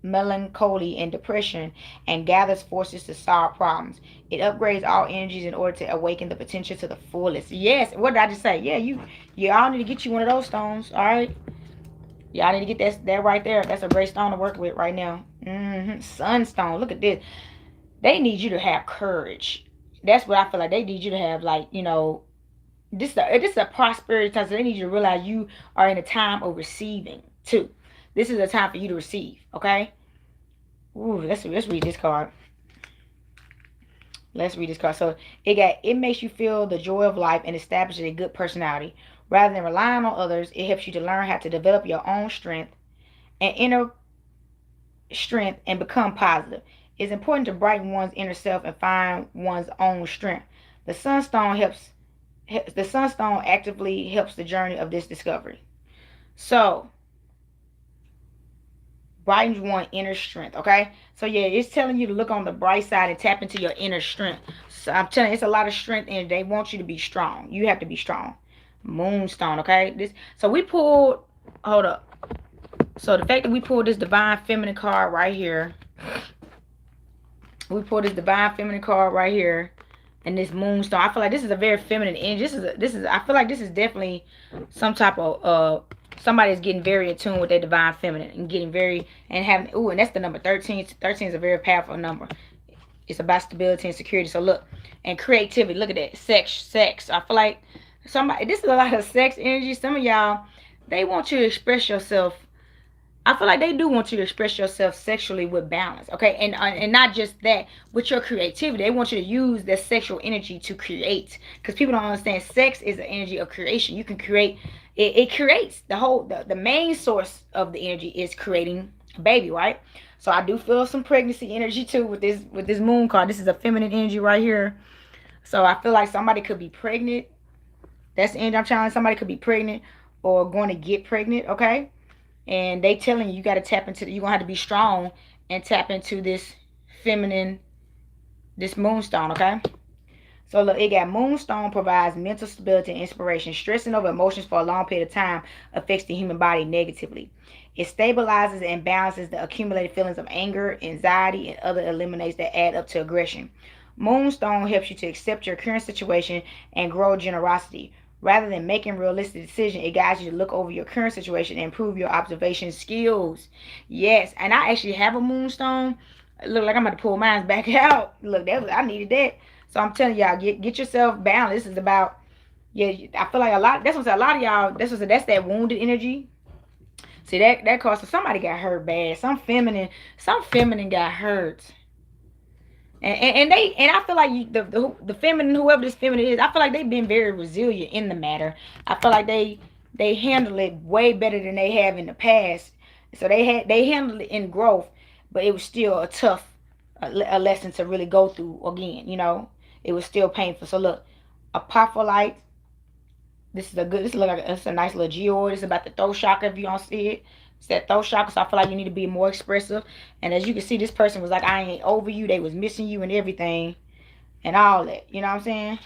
melancholy and depression, and gathers forces to solve problems. It upgrades all energies in order to awaken the potential to the fullest. Yes, what did I just say? Yeah, you all need to get you one of those stones, all right? Y'all need to get that right there. That's a great stone to work with right now. Sunstone. Look at this. They need you to have courage. That's what I feel like. They need you to have, like, this is a prosperity time. So they need you to realize you are in a time of receiving too. This is a time for you to receive. Okay. Ooh, let's read this card. Let's read this card. So it makes you feel the joy of life and establishes a good personality. Rather than relying on others, it helps you to learn how to develop your own strength and inner strength and become positive. It's important to brighten one's inner self and find one's own strength. The sunstone actively helps the journey of this discovery. So, brightens one's inner strength, okay? So yeah, it's telling you to look on the bright side and tap into your inner strength. So I'm telling you, it's a lot of strength in it. They want you to be strong. You have to be strong. Moonstone, okay? So we pulled, hold up. So the fact that we pulled this divine feminine card right here, we pulled this divine feminine card right here, and this moonstone. I feel like this is a very feminine energy. I feel like this is definitely some type of somebody's getting very in tune with their divine feminine and getting very and having and that's the number 13. 13 is a very powerful number. It's about stability and security. So look, and creativity. Look at that. Sex. I feel like this is a lot of sex energy. Some of y'all, they want you to express yourself. I feel like they do want you to express yourself sexually with balance, okay? And not just that, with your creativity. They want you to use their sexual energy to create. Because people don't understand sex is the energy of creation. You can create, it creates the main source of the energy is creating a baby, right? So I do feel some pregnancy energy too with this moon card. This is a feminine energy right here. So I feel like somebody could be pregnant. That's the energy I'm channeling. Somebody could be pregnant or going to get pregnant, okay? And they telling you got to tap into, you're going to have to be strong and tap into this feminine, this moonstone, okay? So look, it got moonstone provides mental stability and inspiration. Stressing over emotions for a long period of time affects the human body negatively. It stabilizes and balances the accumulated feelings of anger, anxiety, and other eliminates that add up to aggression. Moonstone helps you to accept your current situation and grow generosity. Rather than making realistic decisions, it guides you to look over your current situation and improve your observation skills. Yes, and I actually have a moonstone. Look like I'm about to pull mine back out. Look, I needed that. So I'm telling y'all, get yourself balanced. This is about, yeah. I feel like a lot. That's what a lot of y'all. That's that wounded energy. See that caused somebody got hurt bad. Some feminine got hurt. And I feel like the feminine, whoever this feminine is, I feel like they've been very resilient in the matter. I feel like they handle it way better than they have in the past. So they handled it in growth, but it was still a tough a lesson to really go through again. It was still painful. So look, apophyllite. This look like it's a nice little geoid. It's about the throat chakra if you don't see it. It's that throat chakra, so I feel like you need to be more expressive. And as you can see, this person was like, I ain't over you. They was missing you and everything and all that. You know what I'm saying?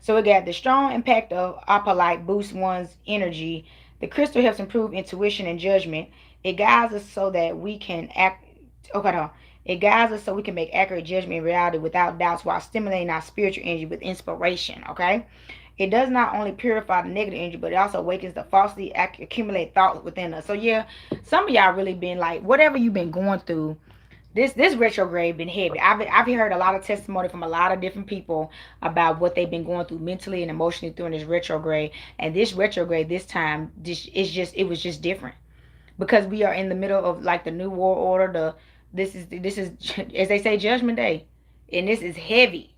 So we got the strong impact of apophyllite boosts one's energy. The crystal helps improve intuition and judgment. It guides us so that we can act. Okay, no. It guides us so we can make accurate judgment in reality without doubts while stimulating our spiritual energy with inspiration. Okay? It does not only purify the negative energy, but it also awakens the falsely accumulated thoughts within us. So yeah, some of y'all really been like, whatever you've been going through, this retrograde been heavy. I've heard a lot of testimony from a lot of different people about what they've been going through mentally and emotionally during this retrograde. And this retrograde this time, it was just different because we are in the middle of like the new world order. This is as they say, Judgment Day, and this is heavy.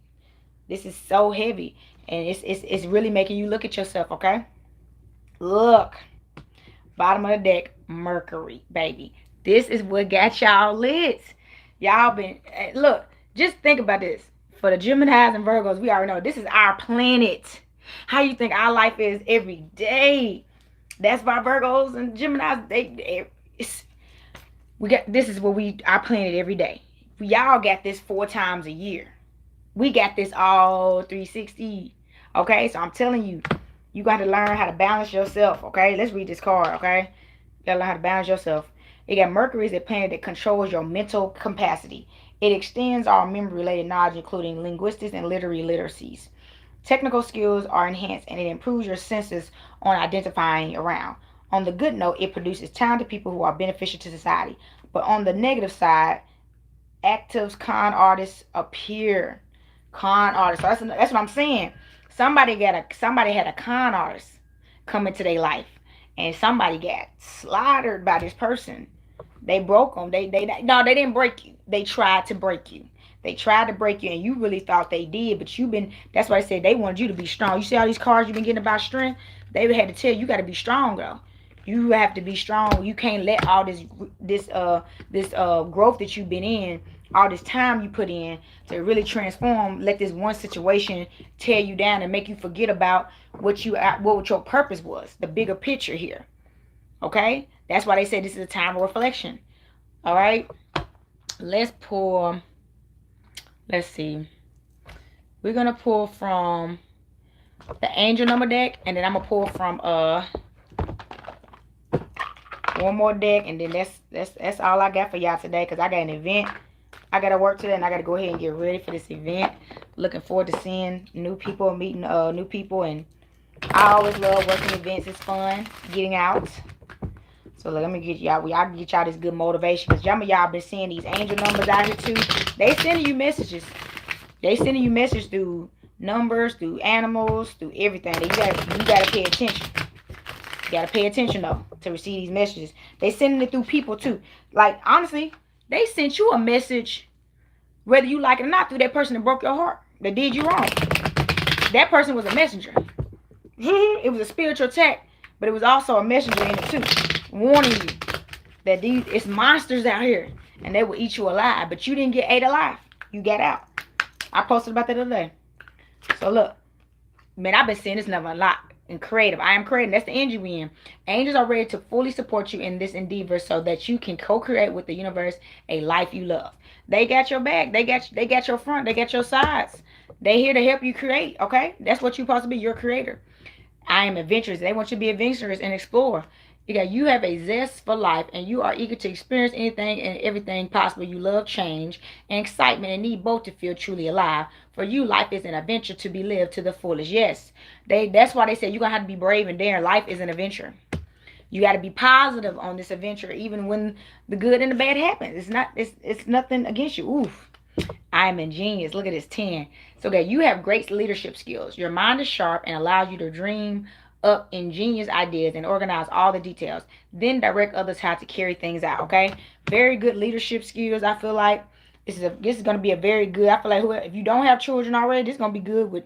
This is so heavy, and it's really making you look at yourself. Okay, look, bottom of the deck, Mercury, baby. This is what got y'all lit. Y'all been look. Just think about this. For the Geminis and Virgos, we already know this is our planet. How you think our life is every day? That's why Virgos and Geminis we got this is what our planet every day. Y'all got this 4 times a year. We got this all 360. Okay, so I'm telling you, you got to learn how to balance yourself. Okay, let's read this card. Okay, you gotta learn how to balance yourself. You got Mercury is a planet that controls your mental capacity. It extends our memory-related knowledge, including linguistics and literary literacies. Technical skills are enhanced, and it improves your senses on identifying around. On the good note, it produces talented people who are beneficial to society. But on the negative side, active con artists appear. Con artists. So that's what I'm saying. Somebody had a con artist come into their life, and somebody got slaughtered by this person. They broke them. No, they didn't break you. They tried to break you. They tried to break you, and you really thought they did, but that's why I said they wanted you to be strong. You see all these cards you've been getting about strength? They had to tell you got to be strong, girl. You have to be strong. You can't let all this growth that you've been in, all this time you put in to really transform, let this one situation tear you down and make you forget about what your purpose was, the bigger picture here. Okay? That's why they say this is a time of reflection. All right? Let's see. We're going to pull from the angel number deck, and then I'm going to pull from one more deck, and then that's all I got for y'all today, because I got an event I got to work today, and I got to go ahead and get ready for this event. Looking forward to seeing new people, meeting new people, and I always love working events. It's fun getting out. So let me get y'all. I can get y'all this good motivation, because y'all been seeing these angel numbers out here too. They sending you messages. They sending you messages through numbers, through animals, through everything. You gotta pay attention. You gotta pay attention though to receive these messages. They sending it through people too. Like honestly, they sent you a message, whether you like it or not, through that person that broke your heart, that did you wrong. That person was a messenger. It was a spiritual attack, but it was also a messenger in it too, warning you that it's monsters out here, and they will eat you alive. But you didn't get ate alive. You got out. I posted about that the other day. So look, man, I've been seeing this number a lot. And creative. I am creative. That's the energy we in. Angels are ready to fully support you in this endeavor so that you can co-create with the universe a life you love. They got your back. They got your front. They got your sides. They here to help you create. Okay? That's what you're supposed to be. You're a creator. I am adventurous. They want you to be adventurous and explore. You have a zest for life, and you are eager to experience anything and everything possible. You love change and excitement and need both to feel truly alive. For you, life is an adventure to be lived to the fullest. Yes, that's why they say you're going to have to be brave and daring. Life is an adventure. You got to be positive on this adventure, even when the good and the bad happens. It's nothing against you. Oof. I'm ingenious. Look at this 10. So okay, you have great leadership skills. Your mind is sharp and allows you to dream up ingenious ideas and organize all the details. Then direct others how to carry things out. Okay, very good leadership skills. I feel like this is going to be a very good. I feel like if you don't have children already, this is going to be good with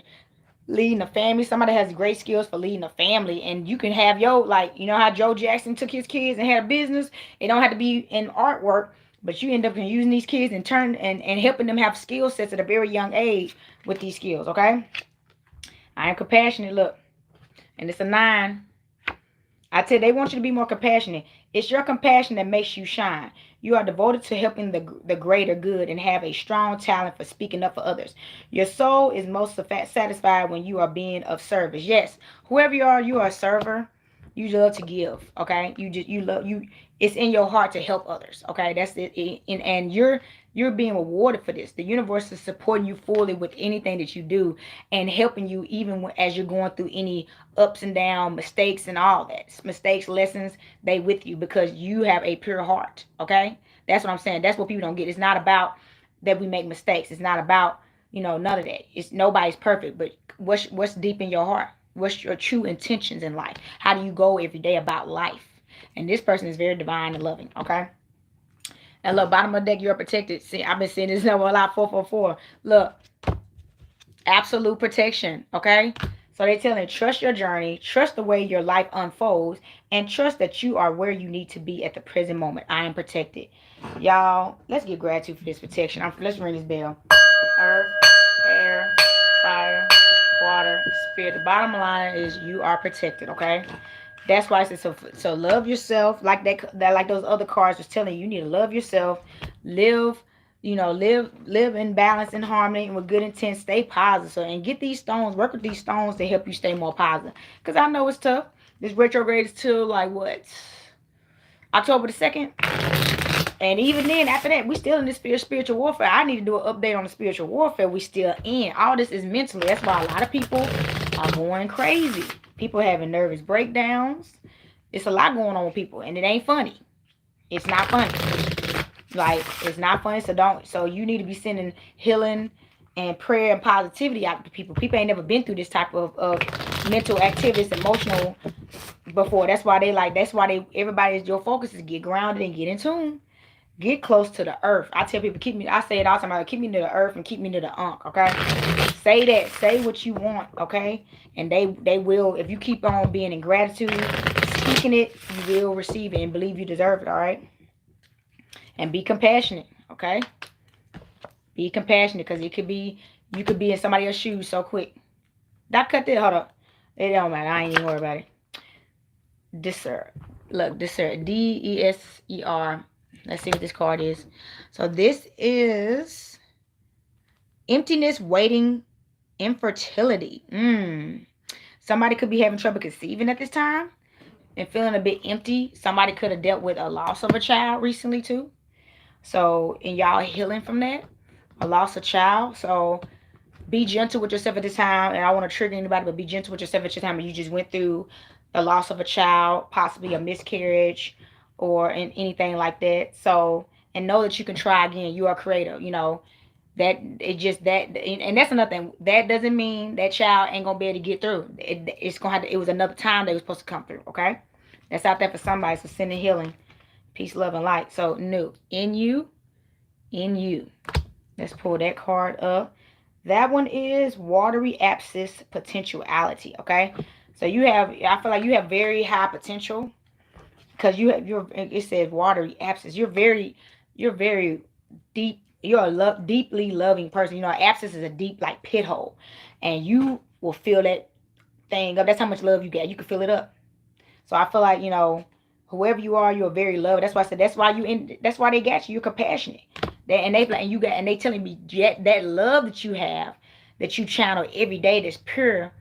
leading a family. Somebody has great skills for leading a family, and you can have your, like, you know how Joe Jackson took his kids and had a business. It don't have to be in artwork, but you end up using these kids and and helping them have skill sets at a very young age with these skills. Okay, I am compassionate. Look, and it's a 9. I tell you, they want you to be more compassionate. It's your compassion that makes you shine. You are devoted to helping the greater good and have a strong talent for speaking up for others. Your soul is most satisfied when you are being of service. Yes, whoever you are a server. You love to give. Okay, you love you. It's in your heart to help others. Okay, that's it. And you're being rewarded for this. The universe is supporting you fully with anything that you do and helping you even as you're going through any ups and down, mistakes and all that. Mistakes, lessons, they with you because you have a pure heart. Okay? That's what I'm saying. That's what people don't get. It's not about that we make mistakes. It's not about, none of that. It's nobody's perfect, but what's deep in your heart? What's your true intentions in life? How do you go every day about life? And this person is very divine and loving. Okay? And look, bottom of the deck, you're protected. See, I've been seeing this number a lot, 444. Look, absolute protection, okay? So they're telling you, trust your journey, trust the way your life unfolds, and trust that you are where you need to be at the present moment. I am protected. Y'all, let's give gratitude for this protection. Let's ring this bell. Earth, air, fire, water, spirit. The bottom line is you are protected, okay? That's why I said so love yourself, like that like those other cards was telling you. You need to love yourself, live, live in balance and harmony and with good intent, stay positive. So, and get these stones, work with these stones to help you stay more positive. Because I know it's tough. This retrograde is till like what? October the 2nd. And even then, after that, we still in this spiritual warfare. I need to do an update on the spiritual warfare we still in. All this is mentally. That's why a lot of people are going crazy. People having nervous breakdowns. It's a lot going on with people, and it ain't funny. It's not funny. Like, it's not funny. So you need to be sending healing and prayer and positivity out to people. People ain't never been through this type of mental activities, emotional before. That's why everybody's your focus is get grounded and get in tune. Get close to the earth. I tell people, I say it all the time, keep me to the earth and keep me to the unk, okay? Say that. Say what you want, okay? And they will, if you keep on being in gratitude, speaking it, you will receive it and believe you deserve it, all right? And be compassionate, okay? Be compassionate because you could be in somebody else's shoes so quick. That cut that, hold up. It don't matter. I ain't even worried about it. Deser. Look, deser. Deser. Let's see what this card is. So this is emptiness, waiting, infertility. Somebody could be having trouble conceiving at this time and feeling a bit empty. Somebody could have dealt with a loss of a child recently too. So, and y'all healing from that, a loss of child. So be gentle with yourself at this time. And I want to trigger anybody, but be gentle with yourself at this time. And you just went through the loss of a child, possibly a miscarriage, or anything like that. So, and know that you can try again. You are a creator. That it just that, and that's another thing. That doesn't mean that child ain't gonna be able to get through. It's gonna have to. It was another time they was supposed to come through. Okay, that's out there for somebody. So sending healing, peace, love, and light. So new in you. Let's pull that card up. That one is watery abscess potentiality. Okay, so I feel like you have very high potential. Because it says watery abscess. You're very deep. You're a deeply loving person. Abscess is a deep like pit hole, and you will fill that thing up. That's how much love you get. You can fill it up. So I feel like whoever you are, you're very loved. That's why I said that's why they got you. You're compassionate. They telling me that love that you have, that you channel every day, that's pure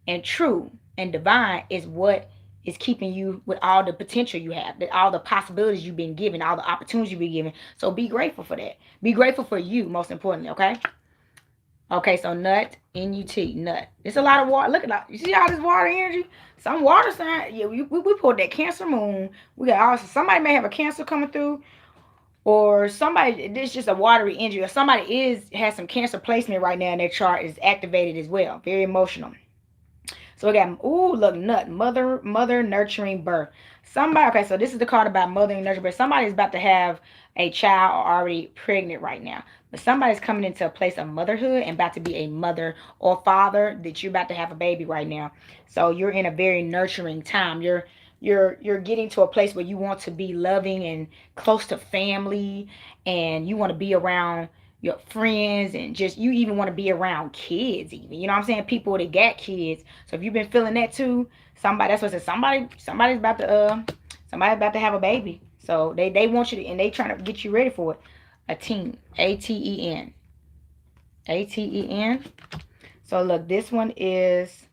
and true and divine, is what is keeping you with all the potential you have, that all the possibilities you've been given, all the opportunities you've been given. So be grateful for that. Be grateful for you, most importantly, okay? Okay, so nut, N-U-T, nut. It's a lot of water. Look at that. You see all this water energy? Some water sign. Yeah, we pulled that Cancer moon. We got also somebody may have a Cancer coming through, or somebody. This just a watery energy, or somebody has some Cancer placement right now in their chart is activated as well. Very emotional. So we got, ooh, look, nut, mother nurturing birth. Somebody, okay, so this is the card about mother and nurturing birth. Somebody's about to have a child or already pregnant right now. But somebody's coming into a place of motherhood and about to be a mother or father that you're about to have a baby right now. So you're in a very nurturing time. You're getting to a place where you want to be loving and close to family, and you want to be around your friends, and just you even want to be around kids, even, you know what I'm saying, people that got kids. So if you've been feeling that too, somebody, that's what I said, somebody's about to have a baby. So they want you to, and they trying to get you ready for it. A teen, Aten, Aten. So look, this one is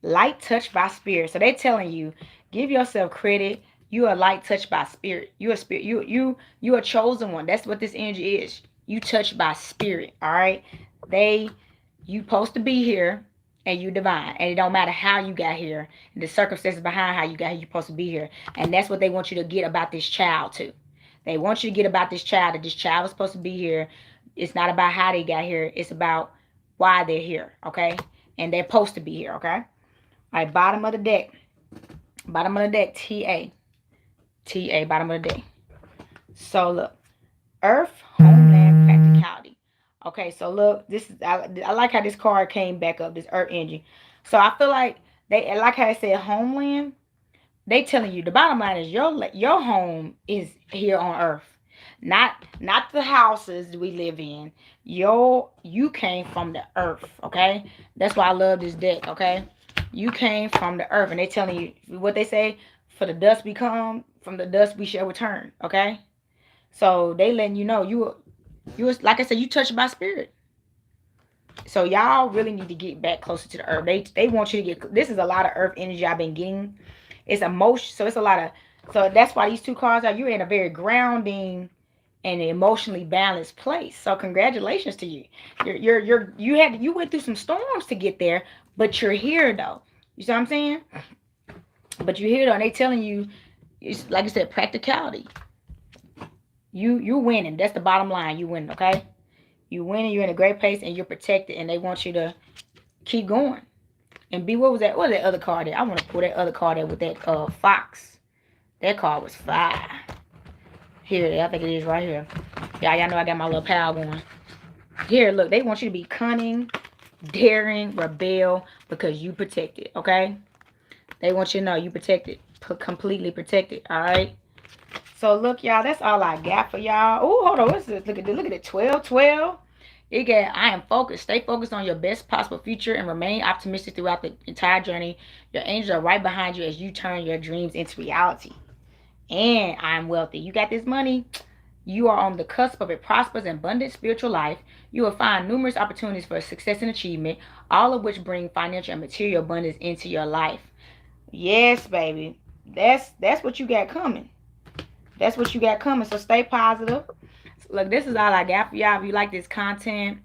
light touch by spirit. So they telling you, give yourself credit. You are light touched by spirit. You are spirit. You a chosen one. That's what this energy is. You touched by spirit. All right. They you supposed to be here, and you divine. And it don't matter how you got here. And the circumstances behind how you got here, you're supposed to be here. And that's what they want you to get about this child too. They want you to get about this child, that this child was supposed to be here. It's not about how they got here. It's about why they're here. Okay. And they're supposed to be here. Okay. All right, bottom of the deck. Bottom of the deck, TA. TA, bottom of the deck. So look, Earth, homeland, practicality. Okay, so look, this is I like how this card came back up, this Earth energy. So I feel like they, like how I said, homeland. They telling you the bottom line is your home is here on Earth, not the houses we live in. You came from the Earth. Okay, that's why I love this deck. Okay, you came from the Earth, and they telling you what they say: for the dust we come, from the dust we shall return. Okay, so they letting you know you was, like I said, you touched by spirit. So y'all really need to get back closer to the Earth. They want you to get. This is a lot of Earth energy I've been getting. It's emotion, so it's a lot of. So that's why these two cards are. You're in a very grounding and emotionally balanced place. So congratulations to you. You went through some storms to get there, but you're here though. You see what I'm saying? But you're here though, and they telling you, it's like I said, practicality. You're winning. That's the bottom line. You winning. Okay. You winning. You're in a great place, and you're protected, and they want you to keep going. And B, what was that? What was that other card there? I want to pull that other card there with that fox. That card was fire. Here, I think it is right here. Y'all know I got my little pal going. Here, look, they want you to be cunning, daring, rebel, because you protected, okay? They want you to know you protected, completely protected, all right? So look, y'all, that's all I got for y'all. Oh, hold on, what's this? Look at it, 12, 12. It got, I am focused. Stay focused on your best possible future and remain optimistic throughout the entire journey. Your angels are right behind you as you turn your dreams into reality. And I'm wealthy. You got this money. You are on the cusp of a prosperous and abundant spiritual life. You will find numerous opportunities for success and achievement, all of which bring financial and material abundance into your life. Yes, baby. That's what you got coming. That's what you got coming. So stay positive. Look, this is all I got for y'all. If you like this content,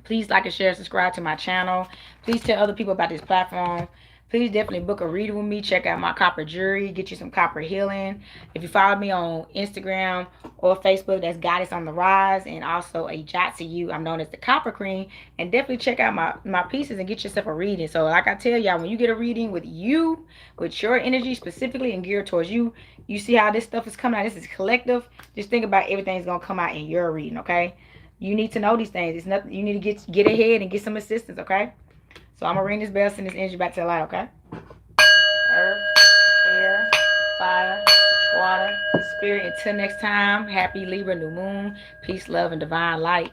please like and share, subscribe to my channel. Please tell other people about this platform. Please definitely book a reading with me. Check out my copper jewelry. Get you some copper healing. If you follow me on Instagram or Facebook, that's Goddess on the Rise. And also a Jot to You. I'm known as the Copper Queen. And definitely check out my pieces and get yourself a reading. So like I tell y'all, when you get a reading with you, with your energy specifically and geared towards you, you see how this stuff is coming out. This is collective. Just think about everything's going to come out in your reading, okay? You need to know these things. It's nothing. You need to get ahead and get some assistance, okay? So I'm gonna ring this bell, send this energy back to the light, okay? Earth, air, fire, water, spirit. Until next time, happy Libra new moon, peace, love, and divine light.